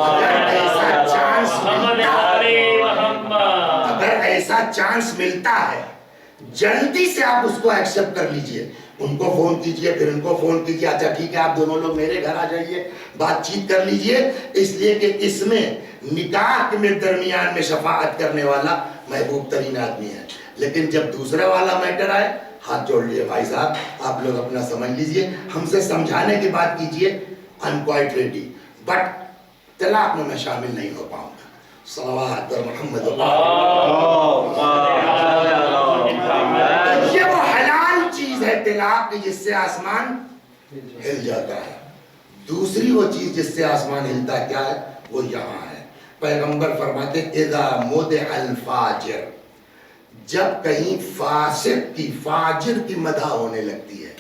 C: اگر ایسا چانس ملتا ہے جلدی سے آپ اس کو ایکسپٹ کر لیجئے. ان کو فون کیجئے, پھر ان کو فون کیجئے, اچھا ٹھیک ہے آپ دونوں لوگ میرے گھر آ جائیے, بات چیت کر لیجئے. اس لیے کہ اس میں نکاح میں درمیان میں شفاعت کرنے والا محبوب ترین آدمی ہے. لیکن جب دوسرا والا میٹر آئے, ہاتھ جوڑ لیے بھائی صاحب, آپ لوگ اپنا سمجھ لیجئے, ہم سے سمجھانے کی بات کیجئے. I'm quite ready, بٹ طلاق میں شامل نہیں ہو پاؤں گا. صلوات پر محمد و یہ وہ حلال چیز ہے طلاق جس سے آسمان ہل جاتا ہے. دوسری وہ چیز جس سے آسمان ہلتا ہے کیا ہے, وہ یہاں ہے. پیغمبر فرماتے اذا مدح الفاجر, جب کہیں فاسق کی, فاجر کی مدح ہونے لگتی ہے,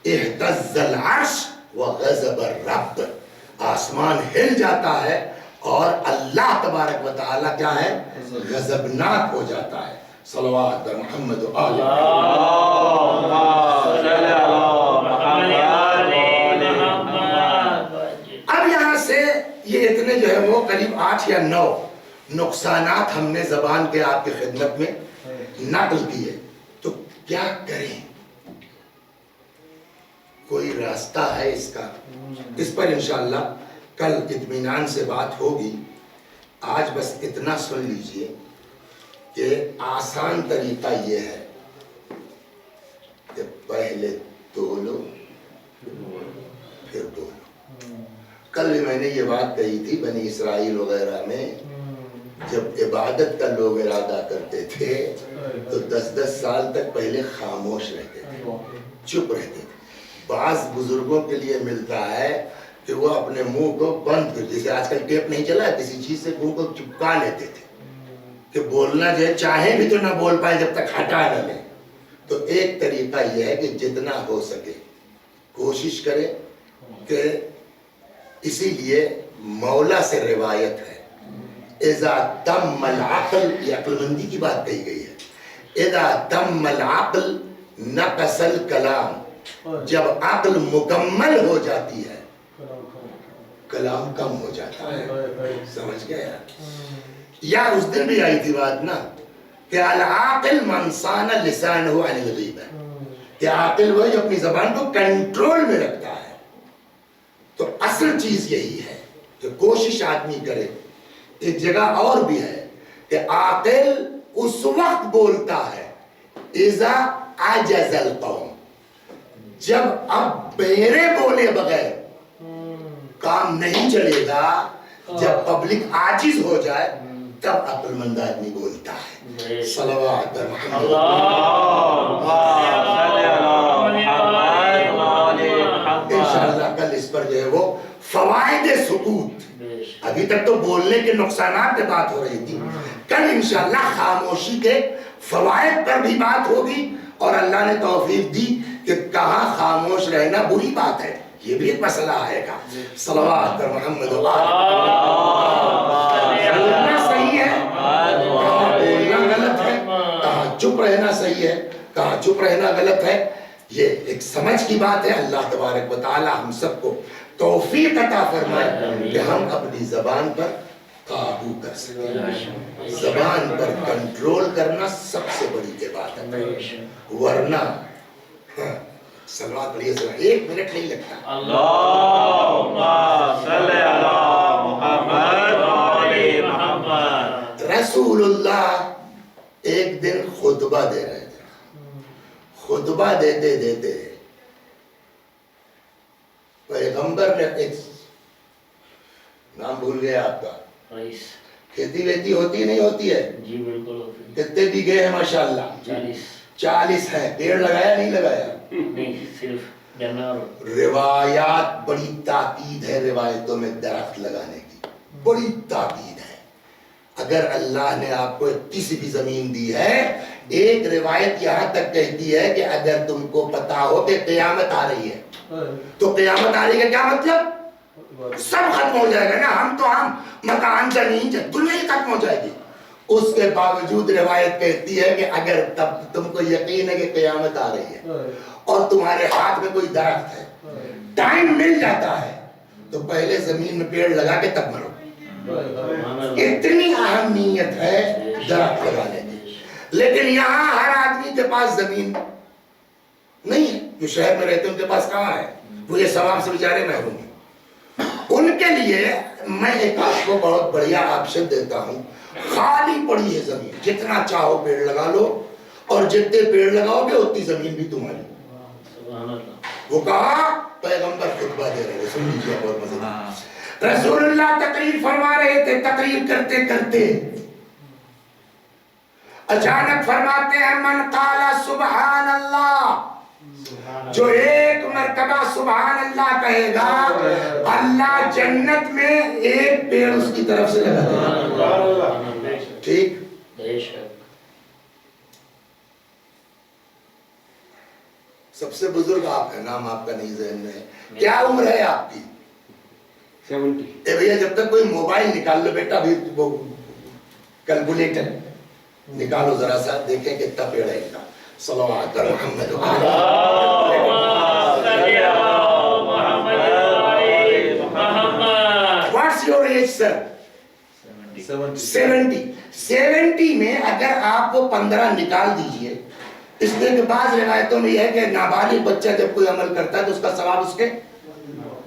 C: اہتز العرش وغضب الرب, آسمان ہل جاتا ہے اور اللہ تبارک و تعالی کیا ہے, غضبناک ہو جاتا ہے. صلوات پر محمد و آلہ. اب یہاں سے یہ اتنے جو ہے وہ قریب 8 یا 9 نقصانات ہم نے زبان کے آپ کی خدمت میں نقل کیے. تو کیا کریں, کوئی راستہ ہے اس کا؟ اس پر انشاءاللہ کل اطمینان سے بات ہوگی. آج بس اتنا سن لیجئے کہ آسان طریقہ یہ ہے کہ پہلے دولو پھر دولو. کل بھی میں نے یہ بات کہی تھی, بنی اسرائیل وغیرہ میں جب عبادت کا لوگ ارادہ کرتے تھے تو 10-10 سال تک پہلے خاموش رہتے تھے, چپ رہتے تھے. بعض بزرگوں کے لیے ملتا ہے کہ وہ اپنے منہ کو بند کر, جیسے آج کل ٹیپ نہیں چلا ہے, کسی چیز سے منہ کو چپکا لیتے تھے کہ بولنا جو ہے چاہیں بھی تو نہ بول پائے جب تک ہٹا نہ لیں. تو ایک طریقہ یہ ہے کہ جتنا ہو سکے کوشش کرے کہ, اسی لیے مولا سے روایت ہے اذا تم العقل, یہ عقل مندی کی بات کہی گئی ہے, اذا تم العقل نقص الکلام, جب عقل مکمل ہو جاتی ہے کلام کم ہو جاتا ہے. سمجھ گئے یا اس دن بھی آئی تھی بات نا کہ العاقل من صان لسانہ عن الغیبہ, کہ عاقل وہ جو اپنی زبان کو کنٹرول میں رکھتا ہے. تو اصل چیز یہی ہے کہ کوشش آدمی کرے. ایک جگہ اور بھی ہے کہ عاقل اس وقت بولتا ہے اذا عجز القوم, جب اب میرے بولے بغیر کام نہیں چلے گا, جب پبلک عاجز ہو جائے تب عقل مند آدمی بولتا ہے. صلوات پر محمد. انشاءاللہ کل اس پر جو ہے وہ فوائد سکوت, ابھی تک تو بولنے کے نقصانات پہ بات ہو رہی تھی, کل انشاءاللہ خاموشی کے فوائد پر بھی بات ہوگی. اور اللہ نے توفیق دی کہ کہاں خاموش رہنا بری بات ہے, یہ بھی ایک مسئلہ آئے گا. صلوات پر محمد. صحیح ہے. چپ رہنا صحیح ہے، کہاں چپ رہنا غلط ہے، یہ ایک سمجھ کی بات ہے۔ اللہ تبارک و تعالی ہم سب کو توفیق عطا فرمائے کہ ہم اپنی زبان پر قابو کر سکیں۔ زبان پر کنٹرول کرنا سب سے بڑی بات ہے، ورنہ صلوات پڑھیے، ایک منٹ نہیں لگتا۔
B: اللہم صلی علی محمد وعلی محمد۔
C: رسول اللہ ایک دن خطبہ دے رہے تھے، خطبہ دیتے دیتے پیغمبر نے ایک نام بھول گیا آپ کا، کھیتی ویتی ہوتی نہیں ہوتی ہے؟
B: جی بالکل ہوتی
C: کتنے بیگھے ہیں ماشاءاللہ؟ 40 ہیں، پیڑ لگایا نہیں لگایا؟
B: نہیں، صرف جانور۔
C: روایات بڑی تاکید ہے، روایتوں میں درخت لگانے کی بڑی تاکید ہے۔ اگر اللہ نے آپ کو اتنی سی بھی زمین دی ہے، ایک روایت یہاں تک کہتی ہے کہ اگر تم کو پتا ہو کہ قیامت آ رہی ہے تو قیامت آ رہی ہے کیا مطلب؟ سب ختم ہو جائے گا نا، ہم مکان زمین دنیا ہی ختم ہو جائے گی۔ اس کے باوجود روایت کہتی ہے کہ اگر تب تم کو یقین ہے کہ قیامت آ رہی ہے اور تمہارے ہاتھ میں کوئی درخت ہے، ٹائم مل جاتا ہے تو پہلے زمین میں پیڑ لگا کے تب مرو۔ اتنی اہمیت ہے درخت لگانے کی۔ لیکن یہاں ہر آدمی کے پاس زمین نہیں ہے، جو شہر میں رہتے ہیں ان کے پاس کہاں ہے؟ وہ یہ ثواب سے بیچارے محروم ہیں۔ ان کے لیے میں ایک آپ کو بہت بڑھیا آپشن دیتا ہوں، خالی پڑی ہے زمین، جتنا چاہو پیڑ لگا لو، اور جتنے پیڑ لگاؤ گے اتنی زمین بھی تمہاری۔
B: سبحان اللہ۔
C: وہ کہا پیغمبر خطبہ دے رہے، سن لیجیے بہت مزے۔ رسول اللہ تقریر فرما رہے تھے، تقریر کرتے کرتے اچانک فرماتے ہیں من قال سبحان اللہ، جو ایک مرتبہ سبحان اللہ کہے گا اللہ جنت میں ایک پیڑ اس کی طرف سے لگا دے گا۔ ٹھیک؟ سب سے بزرگ آپ ہے، نام آپ کا نہیں ذہن میں ہے، کیا عمر ہے آپ کی؟
D: 70۔
C: اے بھیا جب تک کوئی موبائل نکال لو بیٹا، بھی وہ کیلکولیٹر نکالو ذرا سا، دیکھیں کتنا پیڑ ہے ان کا۔ صلوات محمد What's your age sir? 70 میں اگر آپ وہ 15 نکال دیجئے، اس لیے کہ بعض روایتوں میں یہ ہے کہ نابالغ بچہ جب کوئی عمل کرتا ہے تو اس کا ثواب اس کے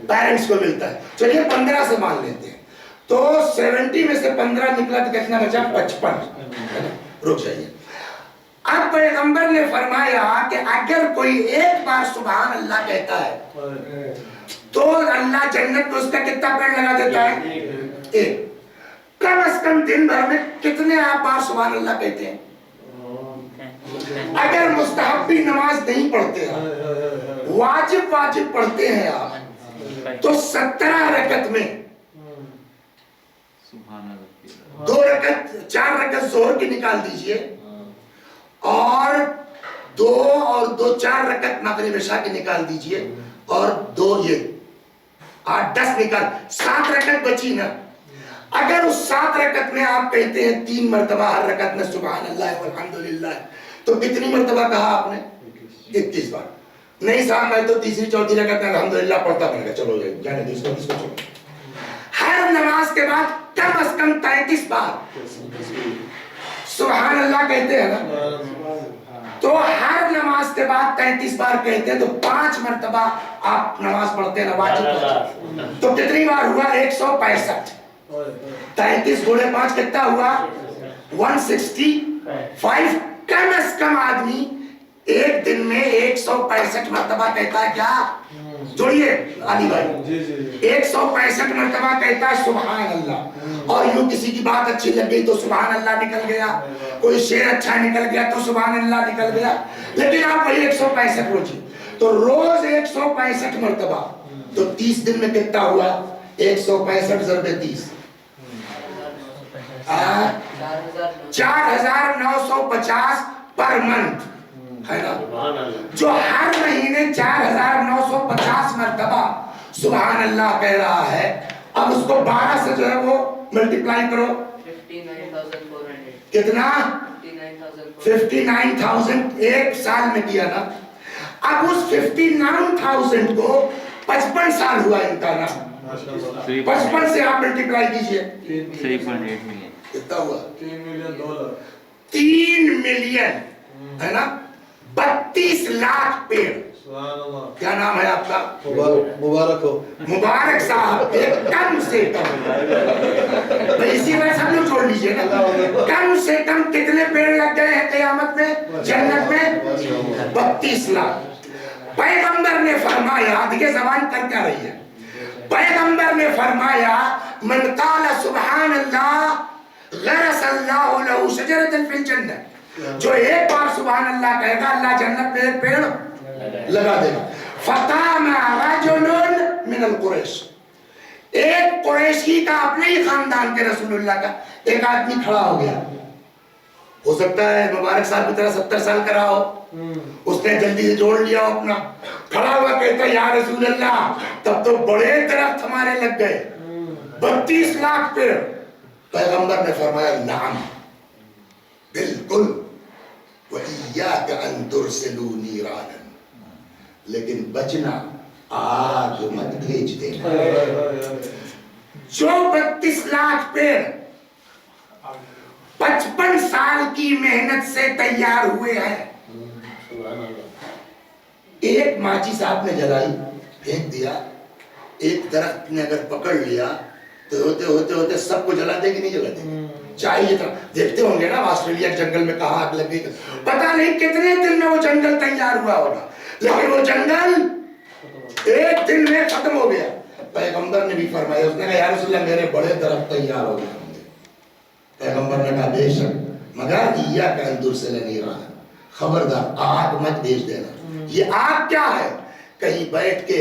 C: پیرنٹس کو ملتا ہے، چلیے 15 سے مان لیتے ہیں، تو 70 میں سے 15 نکلا تو کتنا بچا؟ 55۔ رک جائیے، اب پیغمبر نے فرمایا کہ اگر کوئی ایک بار سبحان اللہ کہتا ہے تو اللہ جنت میں اس کا کتنا پیڑ لگا دیتا ہے؟ ایک۔ کم از کم دن بھر میں کتنے آپ بار سبحان اللہ کہتے ہیں؟ اگر مستحبی نماز نہیں پڑھتے ہیں، واجب پڑھتے ہیں آپ، تو 17 رکعت میں 2 رکعت 4 رکعت ظہر کی نکال دیجئے، اور 2 4 رکعت مغرب عشاء کی نکال دیجئے، اور 2 یہ 8 10 نکال، 7 رکعت بچی نا۔ اگر اس 7 رکعت میں آپ کہتے ہیں 3 مرتبہ ہر رکعت میں سبحان اللہ والحمدللہ، تو کتنی مرتبہ کہا آپ نے؟ 21 بار۔ نہیں صاحب میں تو تیسری چوتھی رکعت میں الحمدللہ پڑھتا میں نے کہا چلو جانے دو اس کو چھوڑو۔ ہر نماز کے بعد کم از کم 33 بار سبحان اللہ کہتے ہیں نا، تو ہر نماز کے بعد 33 بار کہتے ہیں، تو 5 مرتبہ آپ نماز پڑھتے ہیں واجب، تو کتنی بار ہوا؟ 165۔ 33 × 5 کتنا ہوا؟ 165۔ کم از کم آدمی ایک دن میں 165 مرتبہ کہتا ہے، کیا جوڑیے علی بھائی، 165 مرتبہ کہتا ہے سبحان اللہ۔ اور یوں کسی کی بات اچھی لگ گئی تو سبحان اللہ نکل گیا، کوئی شعر اچھا نکل گیا تو سبحان اللہ نکل گیا، لیکن آپ وہی 165 روزی، تو روز 165 مرتبہ، تو 30 دن میں کتنا ہوا؟ 165 ضرب 30، 4950 پر منتھ ہے نا، جو ہر مہینے 4950 مرتبہ سبحان اللہ کہہ رہا ہے۔ اب اس کو 12 سے جو ہے وہ ملٹیپلائی کرو،
E: 59,400۔
C: کتنا؟ 59,000 ایک سال میں کیا نا. اب اس 59,000 کو 55 سال ہوا ان کا نا. 55 سے آپ ملٹیپلائی کیجئے
B: 3.8 ملین.
C: کتنا ہوا؟
E: $3 ملین.
C: 3 ملین ہے نا. 32 لاکھ پیڑ.
E: سبحان اللہ.
C: کیا نام ہے آپ کا؟
E: مبارک ہو.
C: مبارک صاحب. ایک کم سے کم بھئی اسی وجہ سب لوگ چھوڑ لیجئے نا. کم سے کم کتنے پیڑ لگ گئے ہیں قیامت میں جنت میں؟ 32 لاکھ. پیغمبر نے فرمایا، دیکھیں زبان کر کیا رہی ہے، پیغمبر نے فرمایا من قال سبحان اللہ غرس اللہ لہ شجرۃ فی الجنہ. جو ایک بار سبحان اللہ کہے گا اللہ جنت میں ایک پیڑ لگا دے گا. فقام رجل من القریش. ایک قریشی کا اپنے ہی خاندان کے رسول اللہ کا ایک آدمی کھڑا ہو گیا. ہو سکتا ہے مبارک صاحب کی طرح 70 سال کا رہا ہو. اس نے جلدی سے جوڑ لیا اپنا. کھڑا ہوا کہتا یا رسول اللہ تب تو بڑے درخت ہمارے لگ گئے 32 لاکھ پیڑ. پیغمبر نے فرمایا نعم بالکل وَإِيَّاكَ أَن تُرْسِلُوا نِيرَانًا. لیکن بچنا آگ مت بھیج دینا. جو 32 لاکھ پیڑ 55 سال کی محنت سے تیار ہوئے ہیں. ایک ماچی صاحب نے جلائی پھینک دیا. ایک درخت نے اگر پکڑ لیا تو ہوتے ہوتے ہوتے سب کو جلا دے گی نہیں جلا دے گی. چاہیے تھا دیکھتے ہوں گے نا آسٹریلیا کے جنگل میں کہاں آگ لگ گئی. پتہ نہیں کتنے دن میں وہ جنگل تیار ہوا ہوگا لیکن وہ جنگل ایک دن میں ختم ہو گیا. پیغمبر نے بھی فرمایا، اس نے کہا یا رسول اللہ میرے بڑے درخت تیار ہو گئے ہوں گے. پیغمبر نے کہا بے شک مگر ایاک ان ترسل نیرانا، خبردار آگ مت بھیج دینا. یہ آگ کیا ہے؟ کہیں بیٹھ کے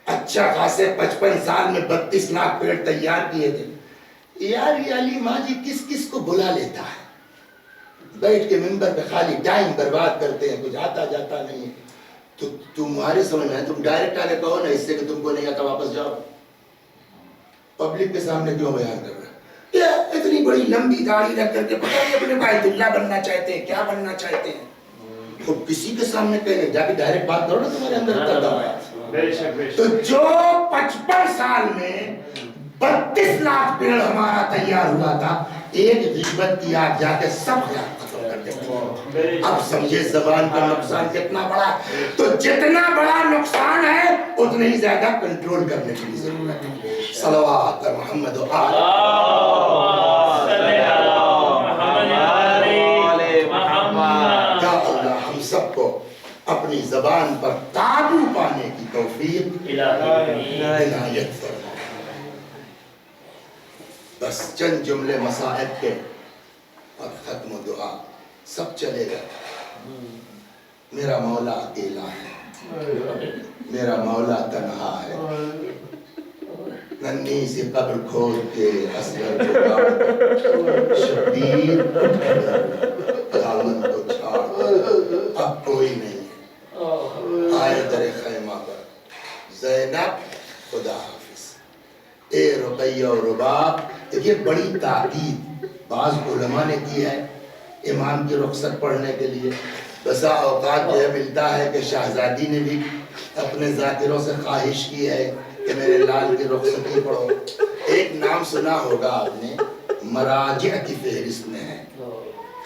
C: اچھا خاصے 55 سال میں 32 لاکھ پیڑ تیار کیے تھے. یار یہ علی ماں جی کس کس کو بلا لیتا ہے. بیٹھ کے منبر پہ خالی ٹائم برباد کرتے ہیں، کچھ آتا جاتا نہیں ہے. تو تمہارے سمجھ میں تم ڈائریکٹ آگے کہو نا اس سے کہ تم کو نہیں آتا واپس جاؤ. پبلک کے سامنے کیوں بیان کر رہا ہے؟ یہ اتنی بڑی لمبی داڑھی رکھ کر کے پتہ نہیں اپنے بیت اللہ بننا چاہتے ہیں کیا بننا چاہتے ہیں. تو کسی کے سامنے کہنے جا کے ڈائریکٹ بات کرو نا تمہارے اندر اتنا ہے. تو جو 55 سال میں 32 لاکھ پیڑ ہمارا تیار ہوا تھا ایک غیبت کی آگ جا کے سب ختم کر دیتے. اب سمجھے زبان کا نقصان کتنا بڑا. تو جتنا بڑا نقصان ہے اتنے ہی زیادہ کنٹرول کرنے کی ضرورت ہے. صلوات محمد و آل سب کو اپنی زبان پر قابو پانے کی توفیق عنایت فرما. بس چند جملے مصائب کے اور ختم و دعا. سب چلے گا. میرا مولا اکیلا ہے، میرا مولا تنہا ہے. ننھی سی قبر کھود کے اصغر کو کاٹ، شبیر دامن کو چھاڑ، اب کوئی نہیں ہے. آئے در خیمہ پر زینب خدا حافظ. اے رقیہ و رباب. دیکھیے بڑی تاکید بعض علماء نے کی ہے امام کی رخصت پڑھنے کے لیے. بسا اوقات یہ ملتا ہے کہ شہزادی نے بھی اپنے ذاکروں سے خواہش کی ہے کہ میرے لال کی رخصتی پڑھو. ایک نام سنا ہوگا آپ نے، مراجع کی فہرست میں ہے.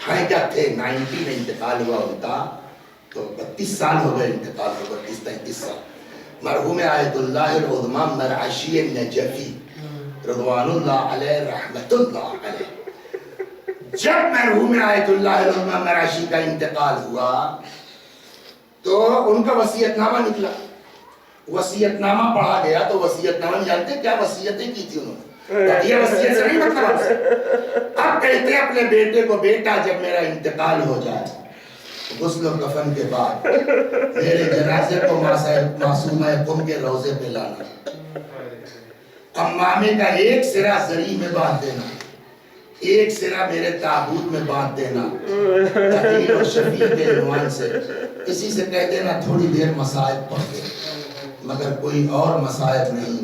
C: ہاں کیا تھے 90 میں انتقال ہوا ان کا، تو 32 سال ہو گئے انتقال کو، 32-33 سال. مرحوم آیت اللہ العظمہ مرعشی نجفی رضوان اللہ علیہ رحمت اللہ علیہ. جب مرحوم آیت اللہ العظمہ مرعشی کا انتقال ہوا تو ان کا وصیت نامہ نکلا. وصیت نامہ پڑھا گیا تو وصیت نامہ جانتے کیا وصیتیں کی تھی انہوں نے؟ یہ وصیت سے نہیں مطلب. اب کہتے ہیں اپنے بیٹے کو بیٹا جب میرا انتقال ہو جائے غسل و کفن کے بعد میرے جنازے کو معصومہ قم کے روضے پہ لانا. امامے کا ایک سرا زری میں باندھ دینا، ایک سرا میرے تابوت میں باندھ دینا تقیر و شفیع کے عنوان سے. کسی سے کہہ دینا تھوڑی دیر مصائب پڑھ دے، مگر کوئی اور مصائب نہیں.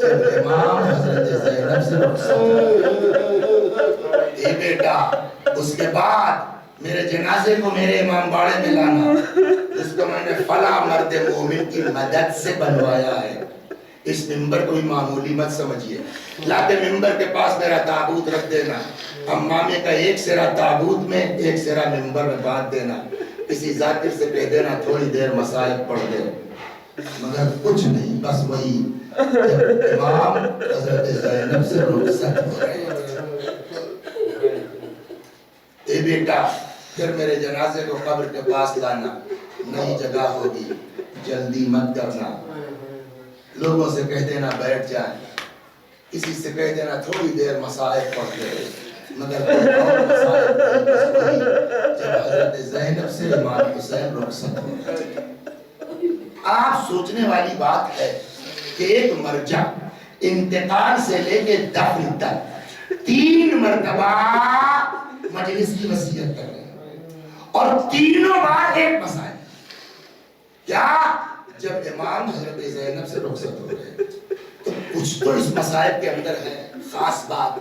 C: جب امام حضرت زینب سے رخصت اے بیٹا اس کے بعد میرے جنازے کو میرے امام باڑے میں لانا، جس کو میں نے فلاں مرد مومن کی مدد سے بنوایا ہے. اس ممبر کو بھی معمولی مت سمجھیے. لا کے ممبر کے پاس میرا تابوت رکھ دینا، امامے کا ایک سرا تابوت میں ایک سرا ممبر میں باندھ دینا، کسی ذاکر سے کہہ دینا تھوڑی دیر مسائل پڑھ دے، مگر کچھ نہیں، بس وہی جب امام حضرت زینب سے رخصت ہو رہے تھے. اے بیٹا پھر میرے جنازے کو قبر کے پاس لانا، نئی جگہ ہوگی، جلدی مت کرنا، لوگوں سے کہہ دینا بیٹھ جائیں، کسی سے کہہ دینا تھوڑی دیر مسائل پڑھ لے، مگر کوئی اور مسائل نہیں، بس وہی جب حضرت زینب سے امام حسین رخصت ہو رہے تھے. آپ سوچنے والی بات ہے کہ ایک مرجع انتقال سے لے کے دفن تک 3 مرتبہ مجلس کی وصیت کر رہے ہیں اور تینوں بار ایک مسائل. کیا؟ جب امام حضرت زینب سے رخصت ہو رہے ہیں تو کچھ تو اس مسائل کے اندر ہے خاص بات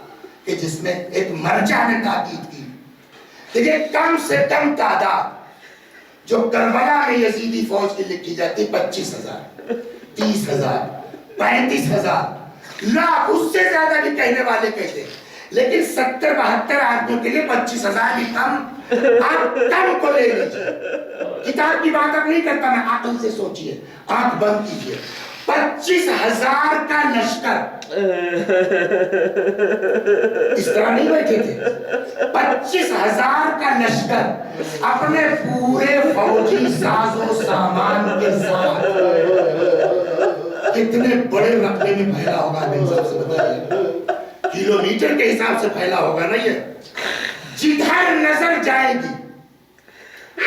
C: کہ جس میں ایک مرجع نے تاکید کی. دیکھیں کم سے کم تعداد جو کربلا میں یزیدی فوج کی لکھی جاتی 25,000 30,000 35,000 لاکھ، اس سے زیادہ بھی کہنے والے کہتے ہیں، لیکن 70-72 آدمیوں کے لیے 25,000 بھی کم. آپ کم کو لے لیجیے، کتاب کی بات اب نہیں کرتا میں، عقل سے سوچئے، آنکھ بند کیجیے. 25,000 کا لشکر اس طرح نہیں بیٹھے تھے. 25,000 کا لشکر اپنے پورے فوجی ساز و سامان کے ساتھ کتنے بڑے رقبے میں پھیلا ہوگا، میرے حساب سے بتائیے، کلومیٹر کے حساب سے پھیلا ہوگا نا. یہ جدھر نظر جائے گی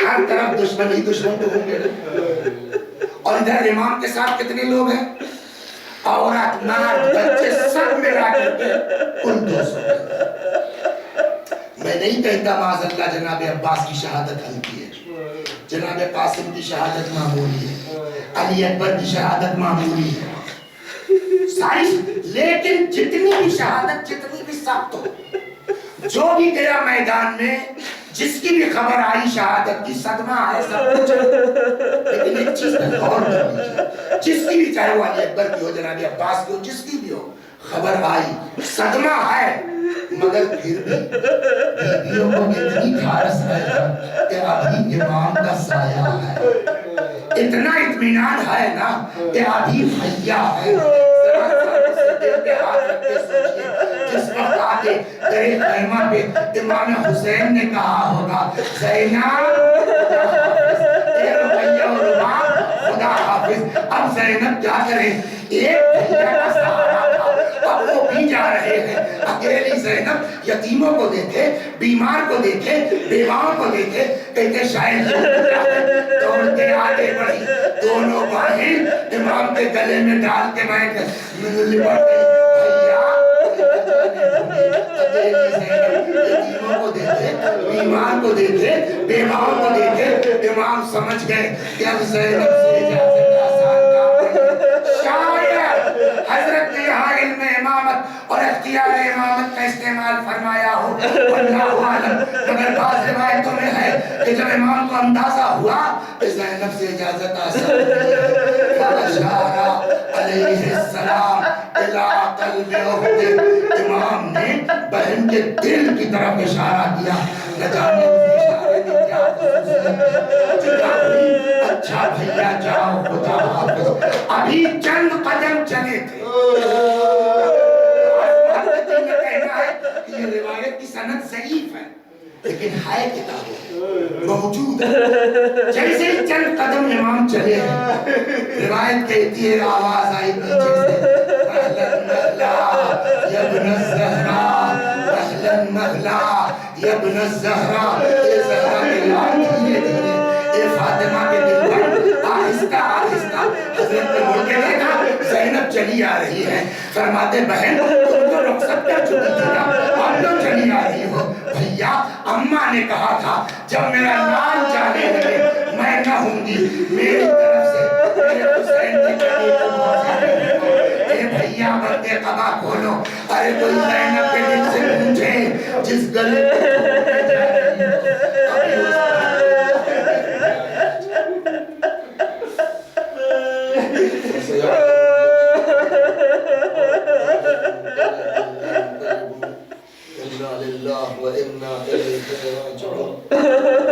C: ہر طرف دشمن ہی دشمن تو ہوں گے. اور ادھر امام کے ساتھ کتنے لوگ ہیں؟ عورت مرد بچے سب ملا کر کے کل 200. میں نہیں کہتا معاذ اللہ جناب عباس کی شہادت ہلکی ہے، جناب قاسم کی شہادت معمولی ہے، علی اکبر کی شہادت معمولی ہے سائز، لیکن جتنی بھی شہادت جتنی بھی سخت ہو، جو بھی گیا میدان میں جس کی بھی خبر آئی شہادت کی، صدمہ ہے سب کچھ، لیکن ایک چیز پر غور کر لیجیے، جس کی بھی چاہے وہ علی اکبر کی ہو، جناب عباس کی ہو، جس کی بھی ہو، خبر آئی صدمہ ہے، مگر پھر بھی بیویوں کو اتنی کھارس ہے کہ ابھی امام کا سایہ ہے، اتنا اطمینان ہے نا کہ ابھی بھیا ہے. جس وقت آگے تیرے خیمہ پہ امام حسین نے کہا ہوگا زینب خدا حافظ، اب زینب کیا کرے؟ ایک بھیا کا سہارا تھا، اب وہ بھی جا رہے ہیں. اکیلی زینب یتیموں کو دیکھے، بیمار کو دیکھے، بیواؤں کو دیکھے، کہتے شاید دوڑ کے آگے بڑھی، دونوں باہیں امام کے گلے میں ڈال کے بیٹھ گئے، لپٹ گئی. یتیموں کو دیکھے، بیمار کو دیکھے، بیواؤں کو دیکھے، امام سمجھ گئے کہ اب زینب سے اجازت آسان کام. شاید حضرت نے یہاں علم امامت اور اختیار امامت کا استعمال فرمایا ہو، واللہ عالم. مگر بعض روایتوں میں ہے کہ جب امام کو اندازہ ہوا کہ زینب سے اجازت آسان ہے، فَأَشَارَ عَلَيْهِ السَّلَامُ إِلَىٰ قَلْبِ أُخْتِهِ، امام نے بہن کے دل کی طرف اشارہ کیا. نہ جانے اس اشارے میں کیا خصوصیت، اچھا بھیا جاؤ خدا حافظ. ابھی چند قدم چلے تھے. کہنا ہے کہ یہ روایت کی سند ضعیف ہے، لیکن ہے کتابوں موجود ہے. جیسے چند قدم امام چلے ہیں، روایت کہتی ہے آواز آئی پیچھے سے، اہلاً مہلا یا ابن الزہرا، اہلاً مہلا یا ابن الزہرا. یہ زہرا کے لال دھیرے دھیرے، یہ فاطمہ کے دل پر آہستہ آہستہ. حضرت نے مڑ کے دیکھا زینب چلی آ رہی ہے. فرماتے بہن تم تو رخصت کر چکی تھی نا، اب تو چلی آ رہی ہو. بھیا اماں نے کہا تھا جب میرا لال جانے لگے میں نہ ہوں گی، میری طرف سے میرے حسین کی جگہ کو موجود ہے. اے بھیا بند قبا کھولو ارے تو زینب کے دل سے پوچھے جس گلے
A: انا للہ و انا الیہ راجعون